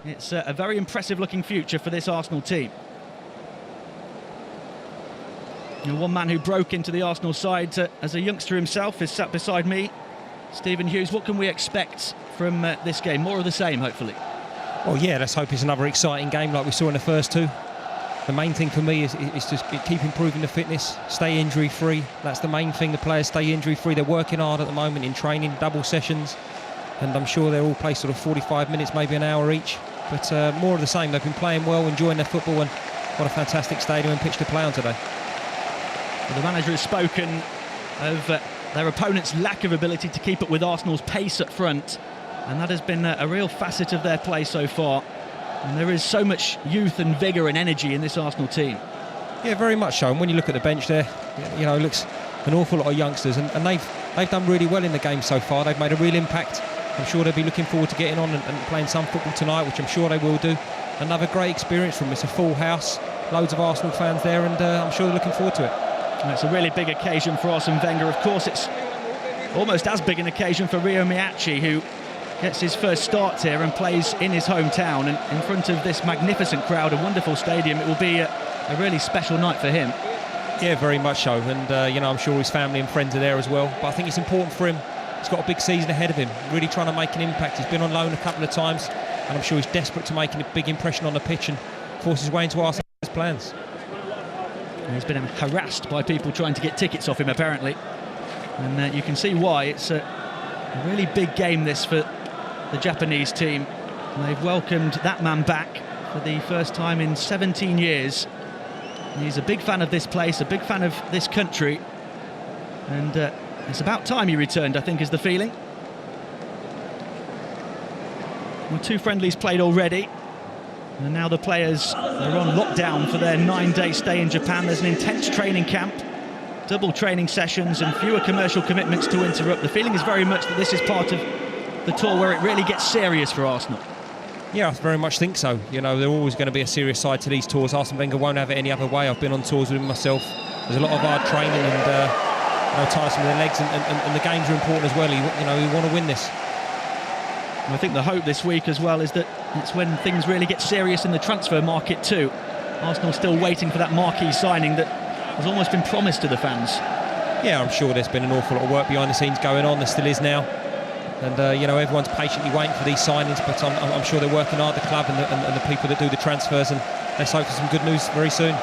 It's a very impressive looking future for this Arsenal team. And one man who broke into the Arsenal side as a youngster himself is sat beside me, Stephen Hughes. What can we expect from this game? More of the same, hopefully. Well, yeah, let's hope it's another exciting game like we saw in the first two. The main thing for me is just keep improving the fitness, stay injury-free. That's the main thing. The players stay injury-free. They're working hard at the moment in training, double sessions, and I'm sure they're all played sort of 45 minutes, maybe an hour each. But more of the same. They've been playing well, enjoying their football, and what a fantastic stadium and pitch to play on today. Well, the manager has spoken of their opponent's lack of ability to keep up with Arsenal's pace up front, and that has been a real facet of their play so far. And there is so much youth and vigour and energy in this Arsenal team. Yeah, very much so. And when you look at the bench there, you know, it looks an awful lot of youngsters, and they've done really well in the game so far. They've made a real impact. I'm sure they'll be looking forward to getting on and playing some football tonight, which I'm sure they will do. Another great experience from them. It's a full house, loads of Arsenal fans there, and I'm sure they're looking forward to it. It's a really big occasion for Arsene Wenger. Of course, it's almost as big an occasion for Rio Miyachi, who gets his first start here and plays in his hometown and in front of this magnificent crowd, a wonderful stadium. It will be a really special night for him. Yeah, very much so. And, you know, I'm sure his family and friends are there as well. But I think it's important for him. He's got a big season ahead of him, really trying to make an impact. He's been on loan a couple of times, and I'm sure he's desperate to make a big impression on the pitch and force his way into Arsenal's plans. He's been harassed by people trying to get tickets off him, apparently. And you can see why. It's a really big game, this, for the Japanese team. And they've welcomed that man back for the first time in 17 years. And he's a big fan of this place, a big fan of this country. And it's about time he returned, I think, is the feeling. Well, 2 friendlies played already. And now the players are on lockdown for their 9-day stay in Japan. There's an intense training camp, double training sessions and fewer commercial commitments to interrupt. The feeling is very much that this is part of the tour where it really gets serious for Arsenal. Yeah, I very much think so. You know, there's always going to be a serious side to these tours. Arsene Wenger won't have it any other way. I've been on tours with him myself. There's a lot of hard training and you know, tiresome with the legs, and the games are important as well. You know, we want to win this. And I think the hope this week as well is that it's when things really get serious in the transfer market too. Arsenal still waiting for that marquee signing that has almost been promised to the fans. Yeah, I'm sure there's been an awful lot of work behind the scenes going on. There still is now. And, you know, everyone's patiently waiting for these signings, but I'm sure they're working hard, the club and the people that do the transfers, and let's hope for some good news very soon.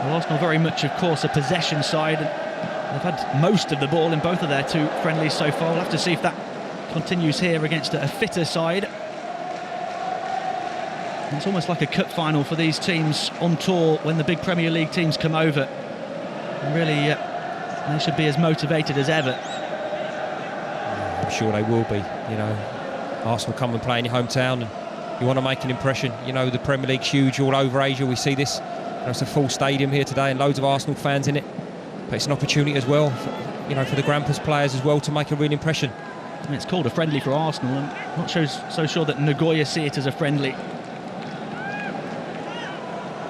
Well, Arsenal very much, of course, a possession side. They've had most of the ball in both of their 2 friendlies so far. We'll have to see if that continues here against a fitter side. It's almost like a cup final for these teams on tour when the big Premier League teams come over. And really, they should be as motivated as ever. I'm sure they will be. You know, Arsenal come and play in your hometown, and you want to make an impression. You know, the Premier League's huge all over Asia. We see this. You know, it's a full stadium here today and loads of Arsenal fans in it. But it's an opportunity as well, for, you know, for the Grampus players as well to make a real impression. And it's called a friendly for Arsenal. I'm not so sure that Nagoya see it as a friendly.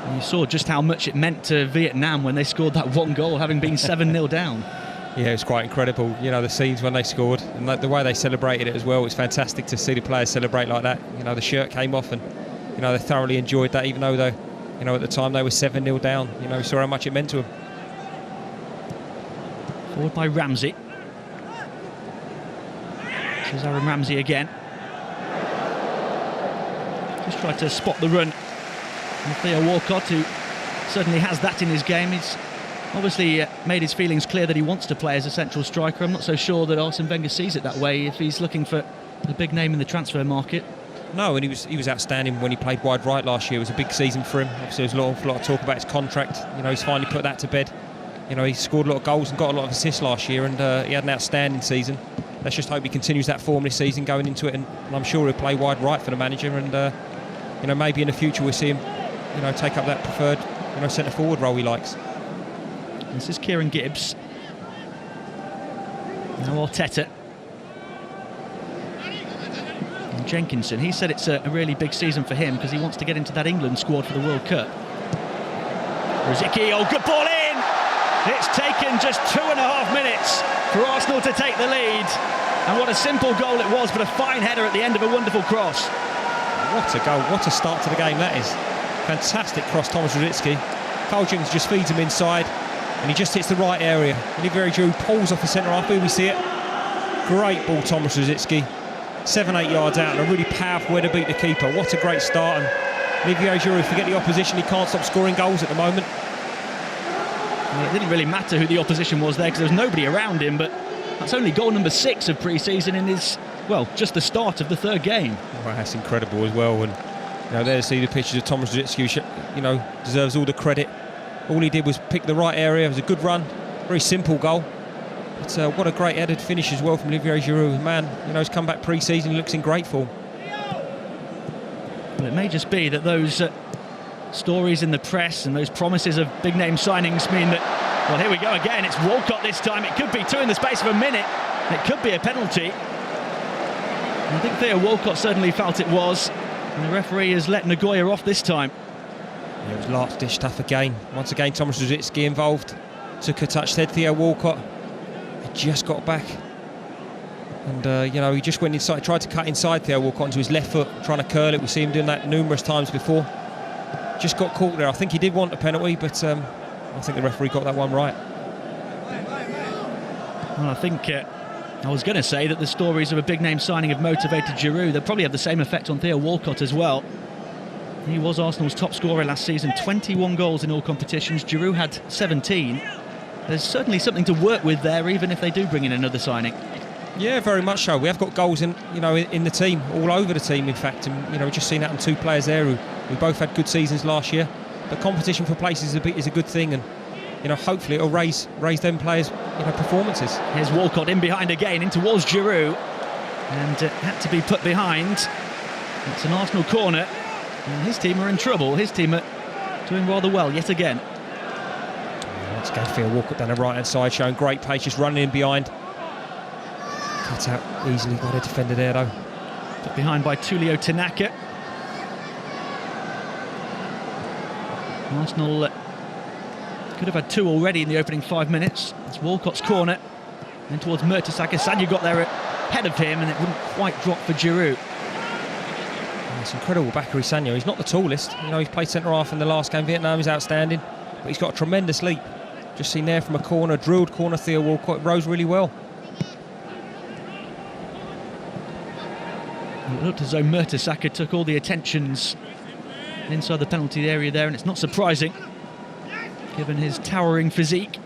And you saw just how much it meant to Vietnam when they scored that 1 goal, having been 7-0 down. Yeah, it was quite incredible. You know, the scenes when they scored and the way they celebrated it as well. It's fantastic to see the players celebrate like that. You know, the shirt came off, and you know, they thoroughly enjoyed that, even though you know, at the time they were 7-0 down. You know, we saw how much it meant to them. Forward by Ramsey. This is Aaron Ramsey again. Just tried to spot the run. And Theo Walcott, who certainly has that in his game, he's obviously made his feelings clear that he wants to play as a central striker. I'm not so sure that Arsene Wenger sees it that way if he's looking for a big name in the transfer market. No, and he was outstanding when he played wide right last year. It was a big season for him. Obviously, there was a lot of talk about his contract. You know, he's finally put that to bed. You know, he scored a lot of goals and got a lot of assists last year, and he had an outstanding season. Let's just hope he continues that form this season going into it, and I'm sure he'll play wide right for the manager, and you know, maybe in the future we'll see him, you know, take up that preferred, you know, centre forward role he likes. This is Kieran Gibbs. Now Arteta. And Jenkinson, he said it's a really big season for him because he wants to get into that England squad for the World Cup. Rosicky, oh, good ball in! It's taken just 2.5 minutes for Arsenal to take the lead. And what a simple goal it was, but a fine header at the end of a wonderful cross. What a goal, what a start to the game that is. Fantastic cross, Thomas Rosicky. Carl Jenkins just feeds him inside, and he just hits the right area. Olivier Giroud pulls off the centre half, here we see it. Great ball, Thomas Rosicky. 7-8 yards out, and a really powerful way to beat the keeper. What a great start. And Olivier Giroud, forget the opposition, he can't stop scoring goals at the moment. Well, it didn't really matter who the opposition was there because there was nobody around him, but that's only goal number 6 of pre-season in his, well, just the start of the 3rd game. Well, that's incredible as well. And there to see the pictures of Thomas Rosicky, deserves all the credit. All he did was pick the right area. It was a good run, very simple goal. But what a great headed finish as well from Olivier Giroud. Man, he's come back pre-season, he looks in great form. Well, it may just be that those stories in the press and those promises of big-name signings mean that, well, here we go again. It's Walcott this time. It could be 2 in the space of a minute. It could be a penalty. And I think Theo Walcott certainly felt it was. And the referee has let Nagoya off this time. Yeah, it was last-ditch stuff again. Once again, Thomas Rosicky involved. Took a touch, said Theo Walcott. He just got back. And, he just went inside, tried to cut inside Theo Walcott onto his left foot, trying to curl it. We've seen him doing that numerous times before. Just got caught there. I think he did want a penalty, but I think the referee got that one right. Well, I think I was going to say that the stories of a big-name signing have motivated Giroud. They'll probably have the same effect on Theo Walcott as well. He was Arsenal's top scorer last season, 21 goals in all competitions. Giroud had 17. There's certainly something to work with there, even if they do bring in another signing. Yeah, very much so. We have got goals in the team, all over the team, in fact. And we've just seen that in 2 players there who both had good seasons last year. But competition for places is a good thing, and hopefully it'll raise them players' performances. Here's Walcott in behind again, in towards Giroud, and had to be put behind. It's an Arsenal corner, and his team are in trouble. His team are doing rather well yet again. Once again, Theo Walcott down the right-hand side, showing great pace, just running in behind. Cut out easily by the defender there, though. Put behind by Tulio Tanaka. Arsenal could have had 2 already in the opening 5 minutes. It's Walcott's corner. Then towards Mertesacker. Sanya got there ahead of him, and it wouldn't quite drop for Giroud. It's incredible, Bakary Sagna. He's not the tallest. He's played centre-half in the last game. Vietnam is outstanding. But he's got a tremendous leap. Just seen there from a corner, drilled corner, Theo Walcott. Rose really well. It looked as though Mertesacker took all the attentions inside the penalty area there, and it's not surprising, given his towering physique.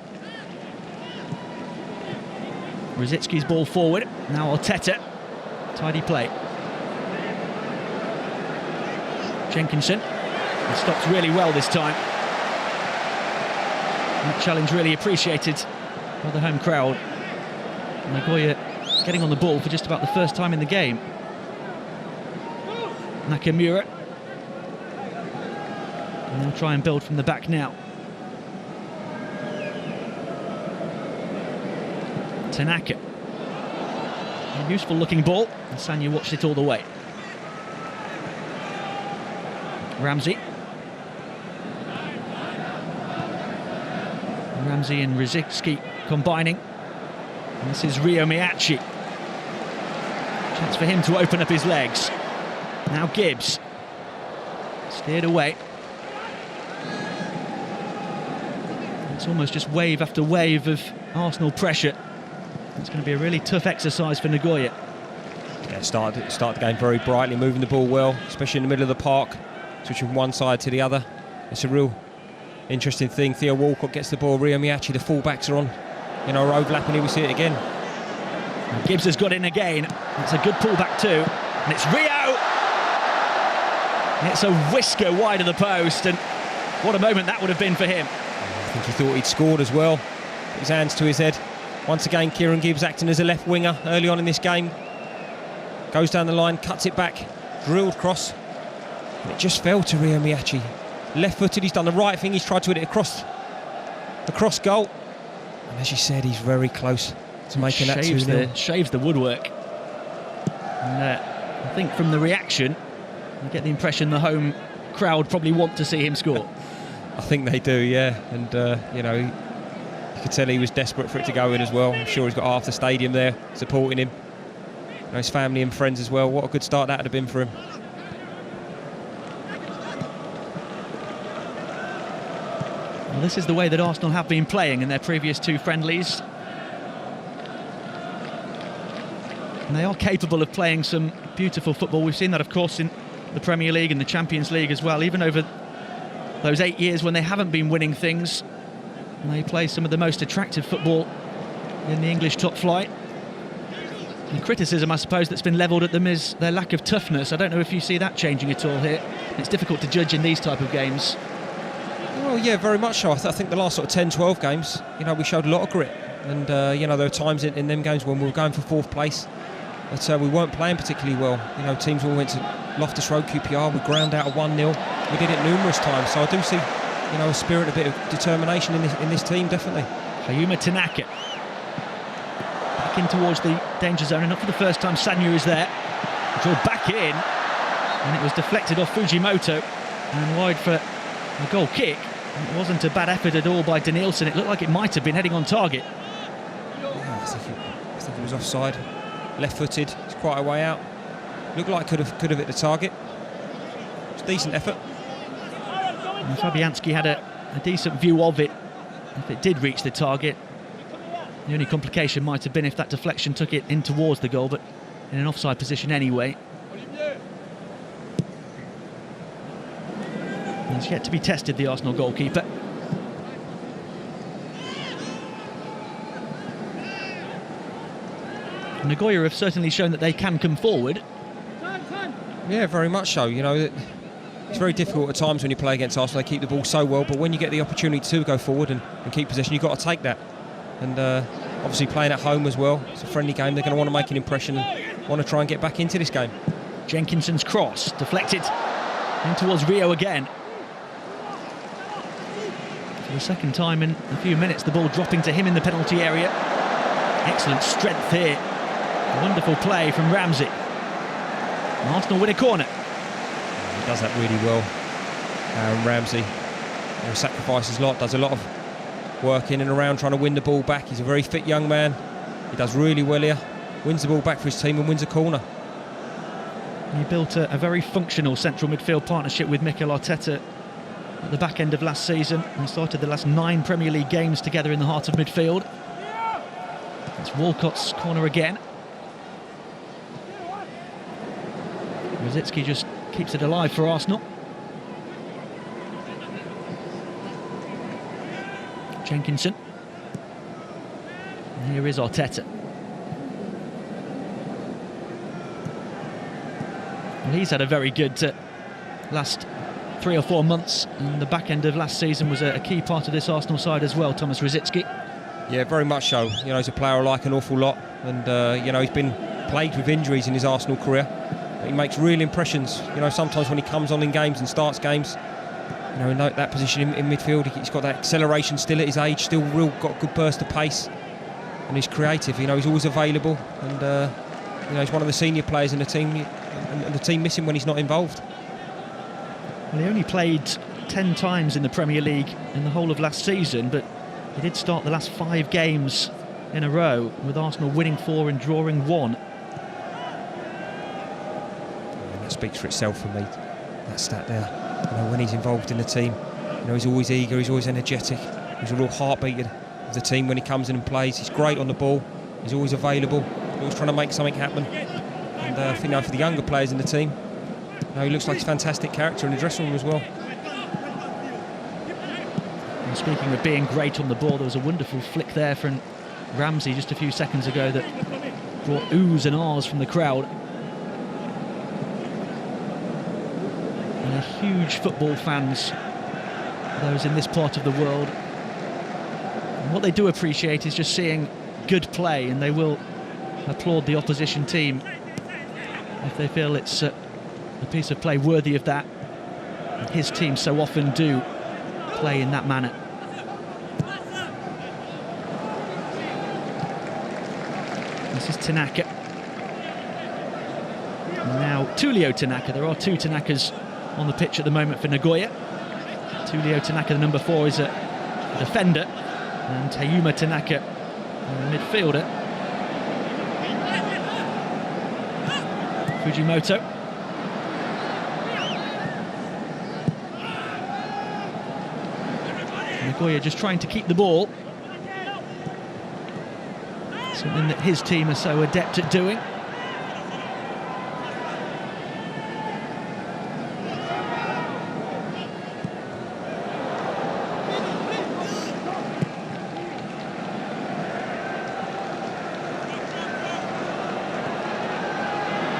Rosicki's ball forward. Now Arteta. Tidy play. Jenkinson. He stops really well this time. That challenge really appreciated by the home crowd. Nagoya getting on the ball for just about the first time in the game. Nakamura. And they'll try and build from the back now. Tanaka. A useful looking ball, and Sanya watched it all the way. Ramsey. Ramsey and Rosicky combining. And this is Rio Miyachi. Chance for him to open up his legs. Now Gibbs. Steered away. It's almost just wave after wave of Arsenal pressure. It's going to be a really tough exercise for Nagoya. Yeah, start the game very brightly, moving the ball well, especially in the middle of the park, switching from one side to the other. It's a real interesting thing. Theo Walcott gets the ball, Rio Miyachi, the full-backs are on, are overlapping. Here we see it again. And Gibbs has got in again. It's a good pullback too, and it's Rio. It's a whisker wide of the post, and what a moment that would have been for him. I think he thought he'd scored as well. Put his hands to his head. Once again, Kieran Gibbs acting as a left winger early on in this game. Goes down the line, cuts it back, drilled cross. And it just fell to Rio Miyachi. Left-footed, he's done the right thing. He's tried to hit it across the cross goal. And as you said, he's very close to making that 2-0. Shaves the woodwork. And I think from the reaction, you get the impression the home crowd probably want to see him score. I think they do, yeah. And, you could tell he was desperate for it to go in as well. I'm sure he's got half the stadium there supporting him. his family and friends as well. What a good start that would have been for him. Well, this is the way that Arsenal have been playing in their previous 2 friendlies. And they are capable of playing some beautiful football. We've seen that, of course, in the Premier League and the Champions League as well. Even over those 8 years when they haven't been winning things, and they play some of the most attractive football in the English top flight. The criticism, I suppose, that's been levelled at them is their lack of toughness. I don't know if you see that changing at all here. It's difficult to judge in these type of games. Well, yeah, very much so. I think the last sort of 10, 12 games, we showed a lot of grit. And, there were times in them games when we were going for 4th place, but we weren't playing particularly well. Teams all went to Loftus Road, QPR, we ground out a 1-0. We did it numerous times, so I do see, a spirit, a bit of determination in this team, definitely. Ayuma Tanaka. Back in towards the danger zone, and not for the first time Sanyu is there. Drilled back in, and it was deflected off Fujimoto, and wide for a goal kick. It wasn't a bad effort at all by danilson. It looked like it might have been heading on target. Yeah, I think it was offside. Left-footed, it's quite a way out. Looked like could have hit the target. It's a decent effort. And Fabianski had a decent view of it. If it did reach the target, the only complication might have been if that deflection took it in towards the goal, but in an offside position anyway. He's yet to be tested, the Arsenal goalkeeper. Nagoya have certainly shown that they can come forward. Yeah, very much so. It's very difficult at times when you play against Arsenal. They keep the ball so well, but when you get the opportunity to go forward and keep possession, you've got to take that. And obviously playing at home as well, it's a friendly game. They're going to want to make an impression and want to try and get back into this game. Jenkinson's cross, deflected in towards Rio again. For the second time in a few minutes, the ball dropping to him in the penalty area. Excellent strength here. Wonderful play from Ramsey. And Arsenal win a corner. He does that really well. Ramsey sacrifices a lot, does a lot of work in and around trying to win the ball back. He's a very fit young man. He does really well here. Wins the ball back for his team and wins a corner. He built a very functional central midfield partnership with Mikel Arteta at the back end of last season, and started the last 9 Premier League games together in the heart of midfield. It's Walcott's corner again. Rosicki just keeps it alive for Arsenal. Jenkinson. And here is Arteta. Well, he's had a very good last 3 or 4 months, and the back end of last season was a key part of this Arsenal side as well, Thomas Rosicki. Yeah, very much so. He's a player I like an awful lot, and he's been plagued with injuries in his Arsenal career. But he makes real impressions. Sometimes when he comes on in games and starts games, in that position in midfield, he's got that acceleration still at his age, still got a good burst of pace, and he's creative. He's always available, and he's one of the senior players in the team, and the team miss him when he's not involved. Well, he only played 10 times in the Premier League in the whole of last season, but he did start the last 5 games in a row, with Arsenal winning 4 and drawing 1. And that speaks for itself for me, that stat there. When he's involved in the team, he's always eager, he's always energetic, he's a real heartbeat of the team when he comes in and plays. He's great on the ball, he's always available, always trying to make something happen. And I think for the younger players in the team, he looks like he's a fantastic character in the dressing room as well. And speaking of being great on the ball, there was a wonderful flick there from Ramsey just a few seconds ago that brought oohs and ahs from the crowd. And they're huge football fans, those in this part of the world. And what they do appreciate is just seeing good play, and they will applaud the opposition team if they feel it's a piece of play worthy of that. And his team so often do play in that manner. This is Tanaka. And now Tulio Tanaka. There are 2 Tanakas on the pitch at the moment for Nagoya. Tulio Tanaka, the number 4, is a defender, and Ayuma Tanaka, a midfielder. Fujimoto. Nagoya just trying to keep the ball. Something that his team are so adept at doing.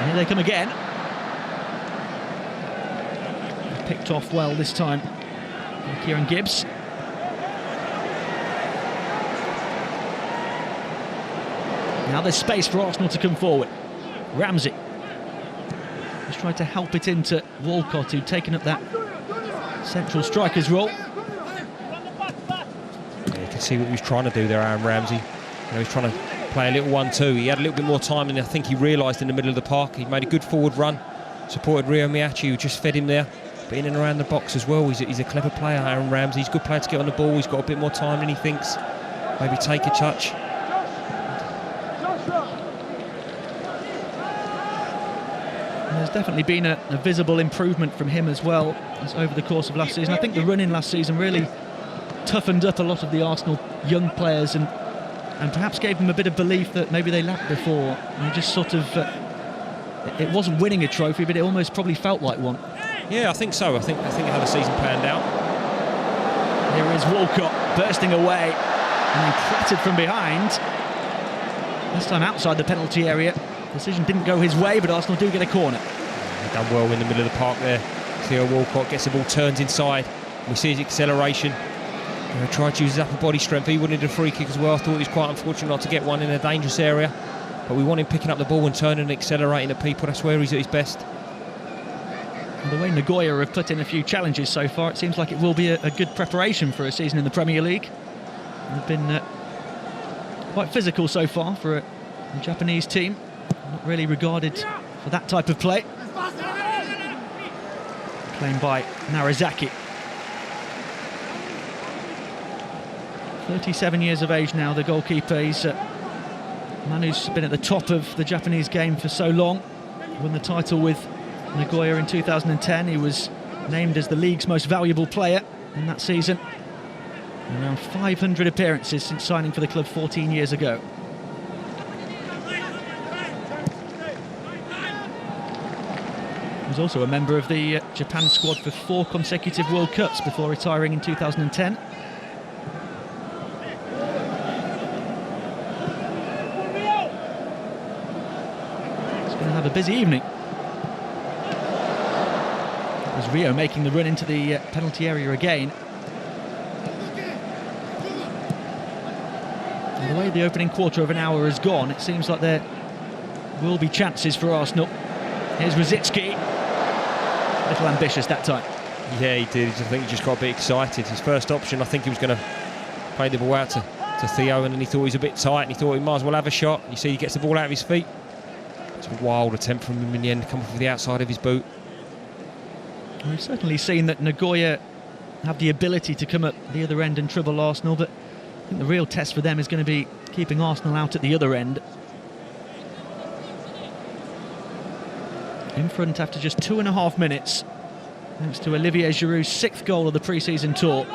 Here they come again. Picked off well this time by Kieran Gibbs. Now there's space for Arsenal to come forward. Ramsey just tried to help it into Walcott, who'd taken up that central striker's role. Yeah, you can see what he was trying to do there, Aaron Ramsey. You know, he's trying to play a little 1-2. He had a little bit more time than I think he realised in the middle of the park. He made a good forward run, supported Rio Miyachi, who just fed him there. But in and around the box as well, he's a clever player, Aaron Ramsey. He's a good player to get on the ball. He's got a bit more time than he thinks. Maybe take a touch. There's definitely been a visible improvement from him as well as over the course of last season. I think the run-in last season really toughened up a lot of the Arsenal young players and perhaps gave them a bit of belief that maybe they lacked before. And they just sort of... it wasn't winning a trophy, but it almost probably felt like one. Yeah, I think so. I think how the season panned out. Here is Walcott bursting away and then clattered from behind. This time outside the penalty area. Decision didn't go his way, but Arsenal do get a corner. He's done well in the middle of the park there. Theo Walcott gets the ball, turns inside. We see his acceleration. You know, tried to use his upper body strength. He wanted a free kick as well. I thought he was quite unfortunate not to get one in a dangerous area. But we want him picking up the ball and turning and accelerating at people. That's where he's at his best. And the way Nagoya have put in a few challenges so far, it seems like it will be a good preparation for a season in the Premier League. They've been quite physical so far for a Japanese team. Not really regarded for that type of play. Claimed by Narazaki. 37 years of age now, the goalkeeper. He's a man who's been at the top of the Japanese game for so long. Won the title with Nagoya in 2010. He was named as the league's most valuable player in that season. Around 500 appearances since signing for the club 14 years ago. He was also a member of the Japan squad for 4 consecutive World Cups before retiring in 2010. He's going to have a busy evening. It was Rio making the run into the penalty area again. And the way the opening quarter of an hour has gone, it seems like there will be chances for Arsenal. Here's Rosicki. A little ambitious that time. Yeah, he did. I think he just got a bit excited. His first option, I think he was going to play the ball out to Theo, and then he thought he was a bit tight, and he thought he might as well have a shot. You see he gets the ball out of his feet. It's a wild attempt from him in the end, coming from the outside of his boot. We've certainly seen that Nagoya have the ability to come at the other end and trouble Arsenal, but I think the real test for them is going to be keeping Arsenal out at the other end. In front after just 2.5 minutes, thanks to Olivier Giroud's 6th goal of the pre-season tour.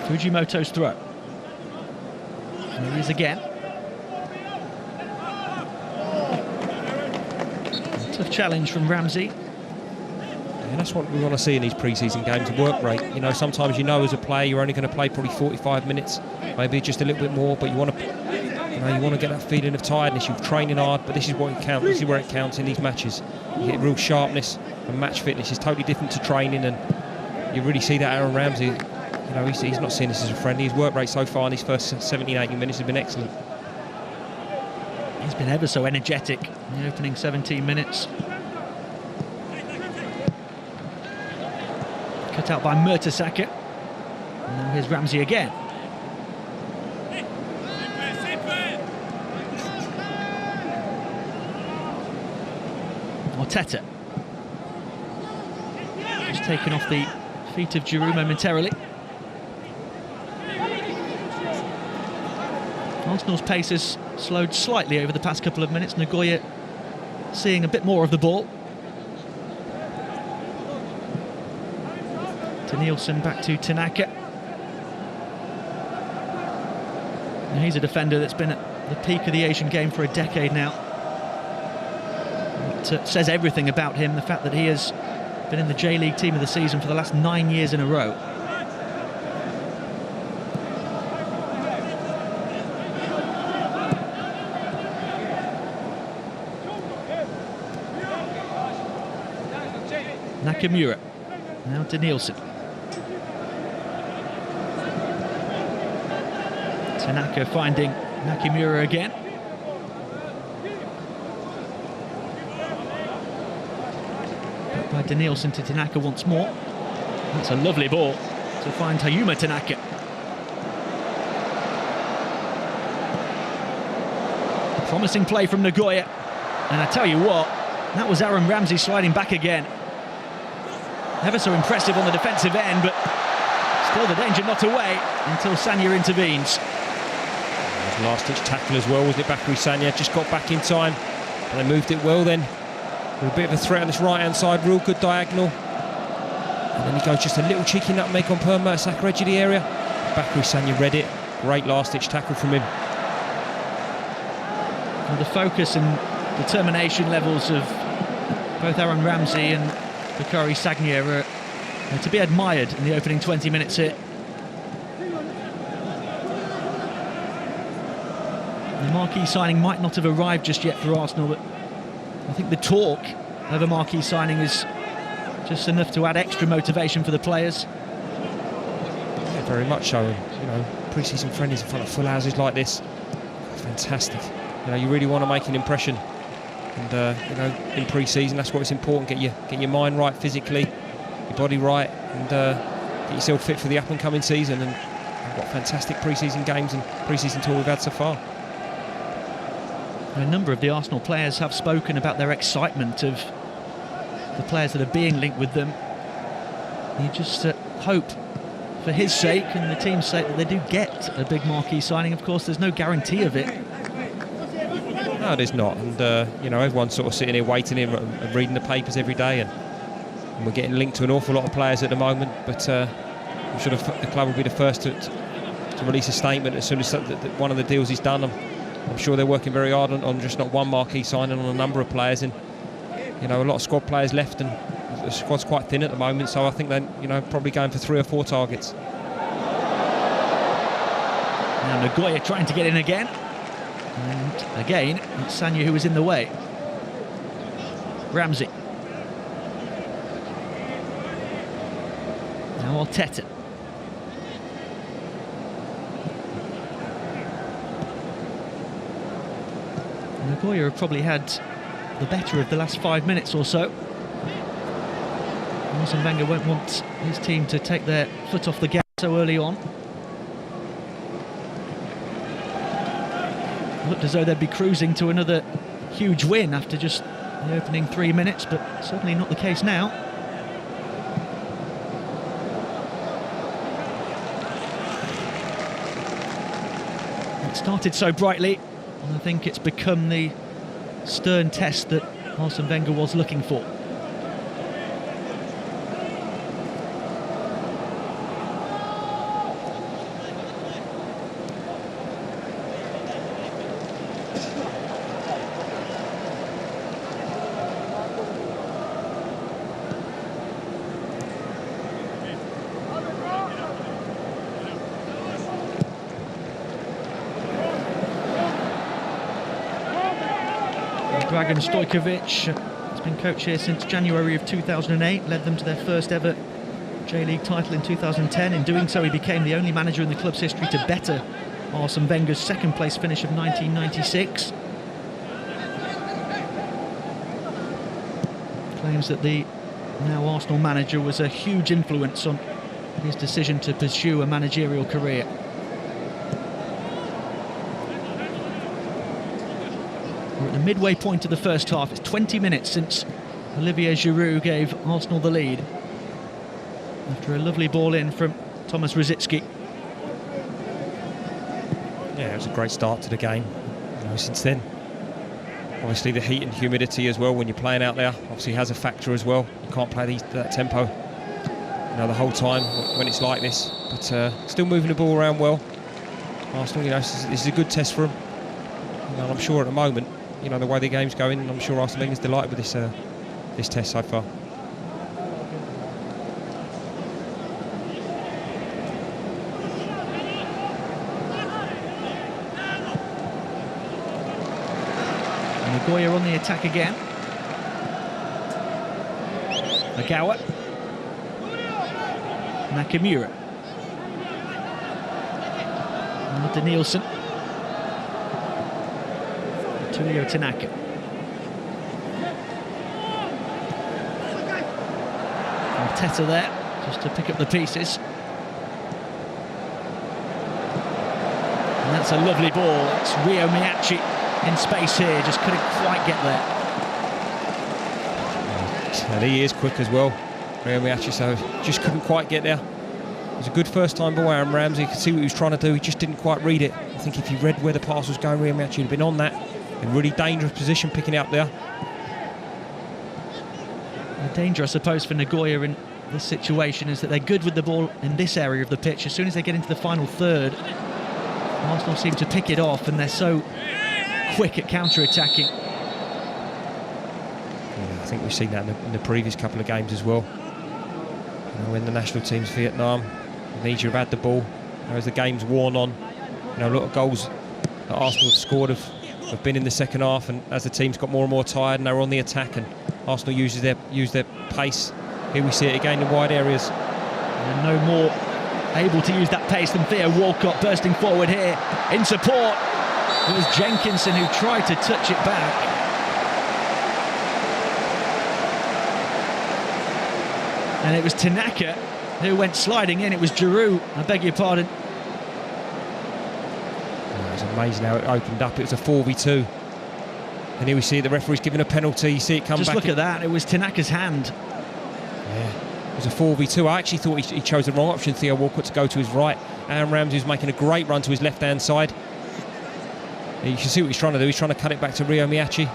Fujimoto's throw. And here he is again. Tough challenge from Ramsey. And that's what we want to see in these pre-season games, work rate. You know, sometimes you know as a player you're only going to play probably 45 minutes, maybe just a little bit more, but you want to, you know, you want to get that feeling of tiredness. You're training hard, but this is what it counts. This is where it counts in these matches. You get real sharpness, and match fitness is totally different to training, and you really see that Aaron Ramsey. You know, he's not seeing this as a friendly. His work rate so far in his first 17-18 minutes has been excellent. He's been ever so energetic in the opening 17 minutes. Cut out by Mertesacker. And now here's Ramsey again. Arteta. Just taken off the feet of Giroud momentarily. Arsenal's pace has slowed slightly over the past couple of minutes. Nagoya seeing a bit more of the ball. Danilson back to Tanaka. Now he's a defender that's been at the peak of the Asian game for a decade now. It says everything about him, the fact that he has been in the J-League team of the season for the last 9 years in a row. Nakamura, now Danilson. Tanaka finding Nakamura again. Back by Danilson to Tanaka once more. That's a lovely ball to find Hayuma Tanaka. Promising play from Nagoya. And I tell you what, that was Aaron Ramsey sliding back again. Ever so impressive on the defensive end, but still the danger not away until Sanya intervenes. Last-ditch tackle as well, wasn't it? Bakary Sanya just got back in time. And they moved it well then. With a bit of a threat on this right-hand side, real good diagonal. And then he goes just a little cheeky nutmeg on Per Mertesacker, edge of the area. Bakary Sanya read it. Great last-ditch tackle from him. And the focus and determination levels of both Aaron Ramsey and Bakary Sanya are to be admired in the opening 20 minutes here. The marquee signing might not have arrived just yet for Arsenal, but I think the talk of a marquee signing is just enough to add extra motivation for the players. Yeah, very much so. You know, pre-season friendlies in front of full houses like this, fantastic. You know, you really want to make an impression, and you know, in pre-season that's what's important. Get your mind right physically, your body right, and get yourself fit for the up-and-coming season. And what fantastic pre-season games and pre-season tour we've had so far. A number of the Arsenal players have spoken about their excitement of the players that are being linked with them. You just hope, for his sake and the team's sake, that they do get a big marquee signing. Of course, there's no guarantee of it. No, there's not. And you know, everyone's sort of sitting here waiting here and reading the papers every day, and we're getting linked to an awful lot of players at the moment. But I'm sure the club will be the first to release a statement as soon as one of the deals is done. I'm sure they're working very hard on just not one marquee signing, on a number of players, and you know, a lot of squad players left, and the squad's quite thin at the moment. So I think they're, you know, probably going for 3 or 4 targets. Now Nagoya trying to get in again, and again it's Sanya who was in the way. Ramsey. Now Arteta. Nagoya have probably had the better of the last 5 minutes or so. Arsene Wenger won't want his team to take their foot off the gas so early on. Looked as though they'd be cruising to another huge win after just the opening 3 minutes, but certainly not the case now. It started so brightly, and I think it's become the stern test that Arsene Wenger was looking for. Dragan Stojkovic has been coach here since January of 2008, led them to their first ever J-League title in 2010. In doing so, he became the only manager in the club's history to better Arsene Wenger's second place finish of 1996. Claims that the now Arsenal manager was a huge influence on his decision to pursue a managerial career. We're at the midway point of the first half. It's 20 minutes since Olivier Giroud gave Arsenal the lead. after a lovely ball in from Thomas Rosicki. Yeah, it was a great start to the game. Since then, obviously the heat and humidity as well when you're playing out there obviously has a factor as well. You can't play that tempo, the whole time when it's like this. But still moving the ball around well. Arsenal, this is a good test for them. And I'm sure at the moment, the way the game's going, I'm sure Arsenal is delighted with this test so far. Nagoya on the attack again. Agawa. Nakamura. And danilson. Tulio Tanaka. Arteta there, just to pick up the pieces. And that's a lovely ball. It's Ryo Miyachi in space here, just couldn't quite get there. And he is quick as well, Ryo Miyachi, so just couldn't quite get there. It was a good first time ball, Aaron Ramsey. You could see what he was trying to do, he just didn't quite read it. I think if he read where the pass was going, Ryo Miyachi would have been on that. In really dangerous position picking it up there. The danger, I suppose, for Nagoya in this situation is that they're good with the ball in this area of the pitch. As soon as they get into the final third, Arsenal seem to pick it off, and they're so quick at counter-attacking. Yeah, I think we've seen that in the previous couple of games as well. When the national team's Vietnam, Niger have had the ball. As the game's worn on, a lot of goals that Arsenal have scored have been in the second half, and as the team's got more and more tired and they're on the attack, and Arsenal use their pace. Here we see it again in wide areas. And no more able to use that pace than Theo Walcott bursting forward here in support. It was Jenkinson who tried to touch it back. And it was Tanaka who went sliding in. It was Giroud, I beg your pardon. It was amazing how it opened up. It was a 4v2. And here we see the referee's giving a penalty. You see it come back. Just look at that. It was Tanaka's hand. Yeah, it was a 4v2. I actually thought he chose the wrong option, Theo Walcott, to go to his right. Aaron Ramsey was making a great run to his left-hand side. You can see what he's trying to do. He's trying to cut it back to Ryo Miyachi.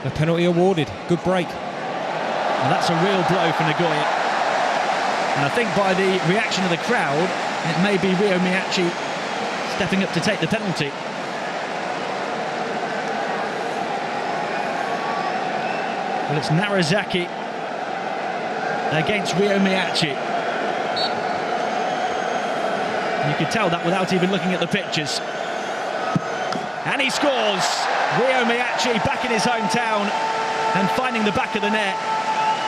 The penalty awarded. Good break. Well, that's a real blow for Nagoya. And I think by the reaction of the crowd, it may be Ryo Miyachi stepping up to take the penalty. Well, it's Narazaki against Ryo Miyachi. You could tell that without even looking at the pictures. And he scores! Ryo Miyachi back in his hometown and finding the back of the net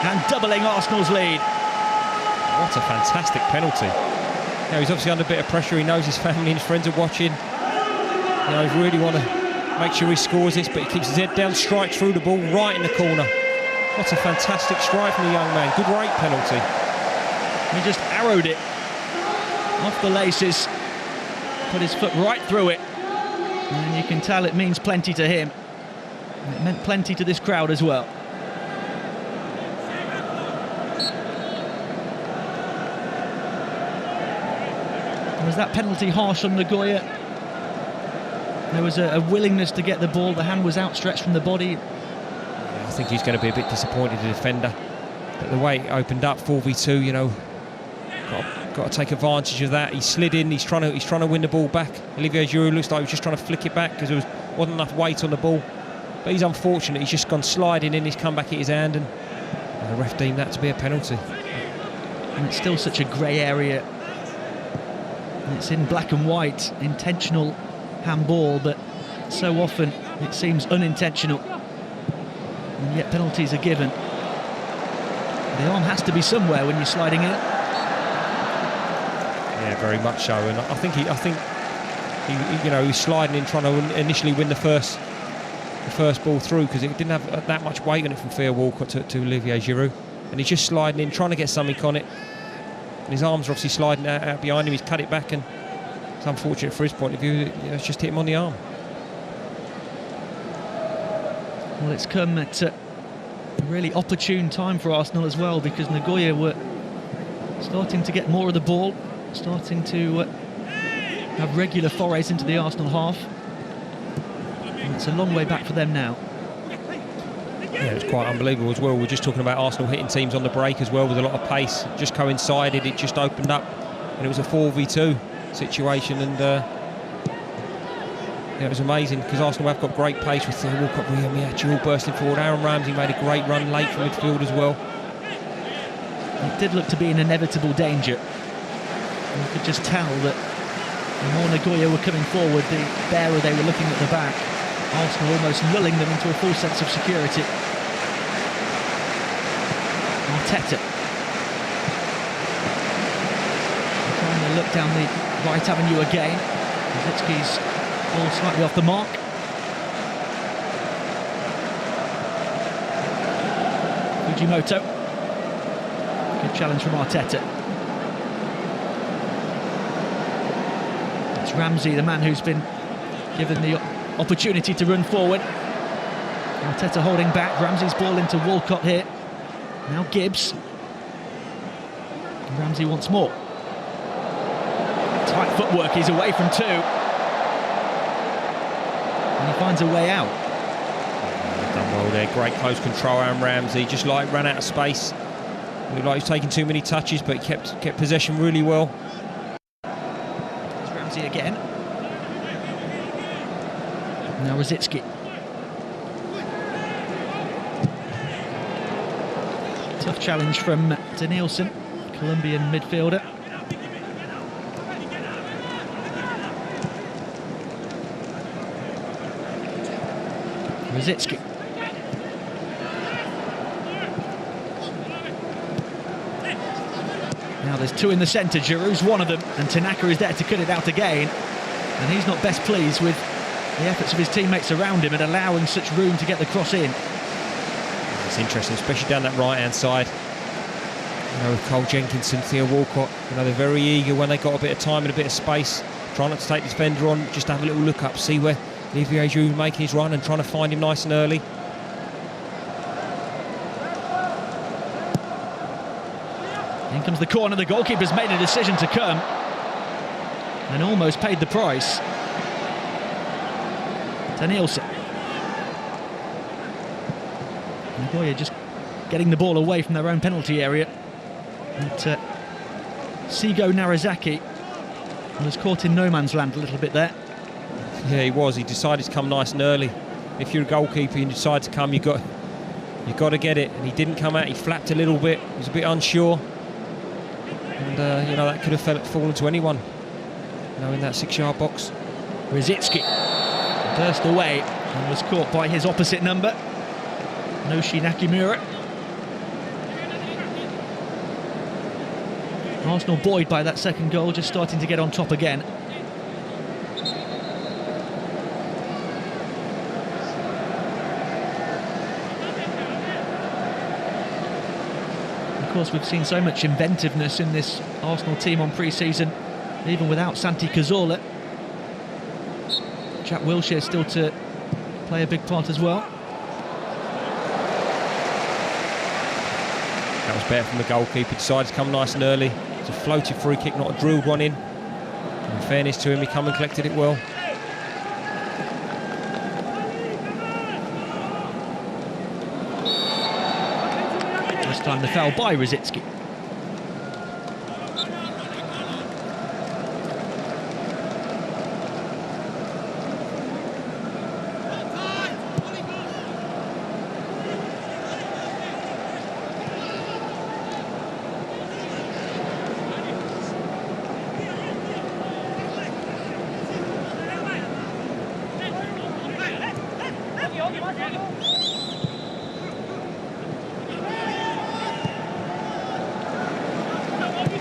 and doubling Arsenal's lead. What a fantastic penalty. He's obviously under a bit of pressure. He knows his family and his friends are watching. He really want to make sure he scores this, but he keeps his head down, strikes through the ball right in the corner. What a fantastic strike from the young man. Good rate penalty. He just arrowed it off the laces, put his foot right through it, and you can tell it means plenty to him. And it meant plenty to this crowd as well. Was that penalty harsh on Nagoya? There was a willingness to get the ball. The hand was outstretched from the body. I think he's going to be a bit disappointed, the defender. But the way it opened up, 4v2, got to take advantage of that. He slid in. He's trying to win the ball back. Olivier Giroud looks like he was just trying to flick it back because there wasn't enough weight on the ball. But he's unfortunate. He's just gone sliding in. He's come back at his hand, and the ref deemed that to be a penalty. And it's still such a grey area. And it's in black and white, intentional handball, but so often it seems unintentional. And yet penalties are given. The arm has to be somewhere when you're sliding in. Yeah, very much so. And I think he he's sliding in, trying to initially win the first ball through because it didn't have that much weight on it from Theo Walcott to Olivier Giroud, and he's just sliding in, trying to get something on it. And his arms are obviously sliding out behind him. He's cut it back, and it's unfortunate for his point of view. It's just hit him on the arm. Well, it's come at a really opportune time for Arsenal as well, because Nagoya were starting to get more of the ball, starting to have regular forays into the Arsenal half. And it's a long way back for them now. Yeah, it's quite unbelievable as well. We're just talking about Arsenal hitting teams on the break as well with a lot of pace. It just coincided, it just opened up, and it was a 4v2 situation, and yeah, it was amazing because Arsenal have got great pace with Walcott, Miachi all bursting forward. Aaron Ramsey made a great run late from midfield as well. It did look to be an inevitable danger. You could just tell that the more Nagoya were coming forward, the barer they were looking at the back. Arsenal almost lulling them into a full sense of security. Arteta trying to look down the right avenue again. Zitsky's ball slightly off the mark. Fujimoto. Good challenge from Arteta. It's Ramsey, the man who's been given the opportunity to run forward. Arteta holding back. Ramsey's ball into Walcott here. Now Gibbs. And Ramsey once more. Tight footwork, he's away from two. And he finds a way out. Done well there, great close control, Aaron Ramsey. Just like ran out of space. Looked like he was taking too many touches, but he kept possession really well. There's Ramsey again. Now Rosicky. Tough challenge from danilson, Colombian midfielder. Rosicky. Now there's two in the centre. Giroud's one of them, and Tanaka is there to cut it out again. And he's not best pleased with the efforts of his teammates around him and allowing such room to get the cross in. It's interesting, especially down that right-hand side. You know, with Cole Jenkinson, Theo Walcott, you know, they're very eager when they got a bit of time and a bit of space. Trying not to take the defender on, just have a little look up, see where Olivier Giroud making his run and trying to find him nice and early. In comes the corner, the goalkeeper's made a decision to come and almost paid the price. danilson. Nagoya just getting the ball away from their own penalty area. And Sigo Narazaki was caught in no man's land a little bit there. Yeah, he was. He decided to come nice and early. If you're a goalkeeper and you decide to come, you've got to get it. And he didn't come out. He flapped a little bit. He was a bit unsure. And you know, that could have fallen to anyone. You know, in that 6-yard box. Rosicky burst away and was caught by his opposite number, Noshi Nakimura. Arsenal buoyed by that second goal, just starting to get on top again. Of course, we've seen so much inventiveness in this Arsenal team on pre-season, even without Santi Cazorla. Jack Wilshere still to play a big part as well. That was better from the goalkeeper. Decided to come nice and early. It's a floated free kick, not a drilled one in. In fairness to him, he come and collected it well. This time the foul by Rosicky.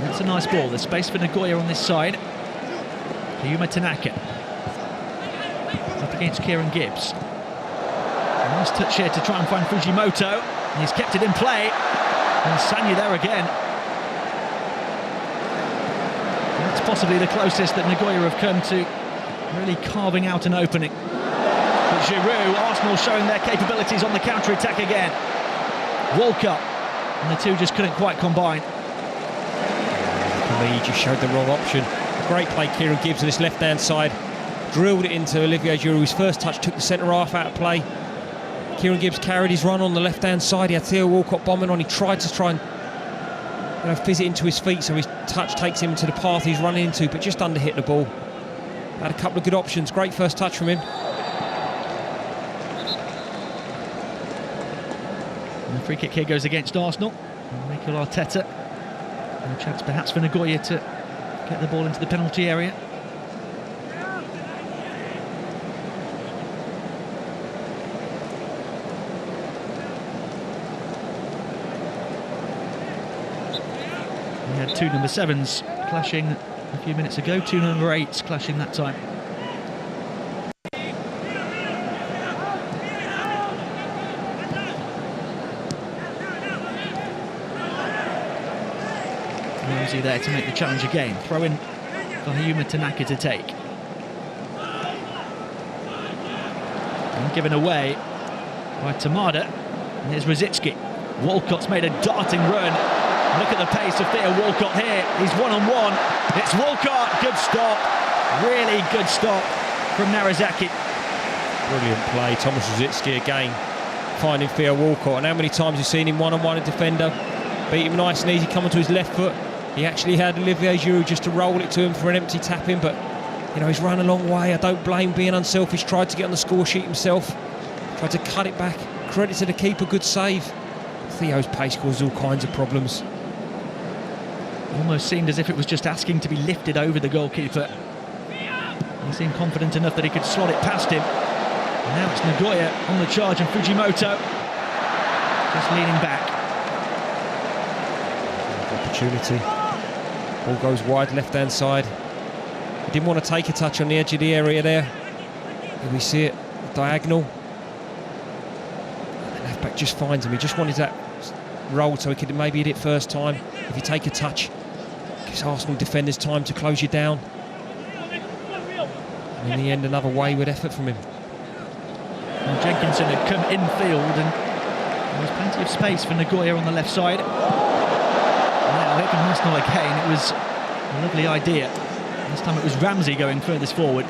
That's a nice ball. There's space for Nagoya on this side. Yuma Tanaka up against Kieran Gibbs. A nice touch here to try and find Fujimoto, and he's kept it in play. And Sanya there again. And that's possibly the closest that Nagoya have come to really carving out an opening. But Giroud, Arsenal showing their capabilities on the counter-attack again. Walcott, and the two just couldn't quite combine. me, he just showed the wrong option. A great play, Kieran Gibbs on his left-hand side. Drilled it into Olivier Giroud. His first touch took the centre half out of play. Kieran Gibbs carried his run on the left-hand side. He had Theo Walcott bombing on. He tried to and fizz it into his feet, so his touch takes him to the path he's running into, but just under-hit the ball. Had a couple of good options. Great first touch from him. And the free kick here goes against Arsenal. Mikel Arteta. And a chance perhaps for Nagoya to get the ball into the penalty area. We had two number 7s clashing a few minutes ago, two number 8s clashing that time. Ramsey there to make the challenge again. Throw in for Hayuma Tanaka to take. And given away by Tamada. And here's Rosicki. Walcott's made a darting run. Look at the pace of Theo Walcott here. He's one-on-one. It's Walcott. Good stop. Really good stop from Narazaki. Brilliant play. Thomas Rosicki again finding Theo Walcott. And how many times you've seen him one-on-one, a defender, beat him nice and easy, coming to his left foot. He actually had Olivier Giroud just to roll it to him for an empty tap-in, but you know, he's run a long way. I don't blame being unselfish. Tried to get on the score sheet himself. Tried to cut it back. Credit to the keeper, good save. Theo's pace causes all kinds of problems. Almost seemed as if it was just asking to be lifted over the goalkeeper. He seemed confident enough that he could slot it past him. And now it's Nagoya on the charge and Fujimoto just leaning back. Opportunity. Ball goes wide, left-hand side. He didn't want to take a touch on the edge of the area there. Here we see it, diagonal. The left-back just finds him. He just wanted that roll so he could maybe hit it first time. If you take a touch, gives Arsenal defenders time to close you down. And in the end, another wayward effort from him. And Jenkinson had come infield and there was plenty of space for Nagoya on the left side. Now here comes Arsenal again. It was a lovely idea. This time it was Ramsey going furthest forward.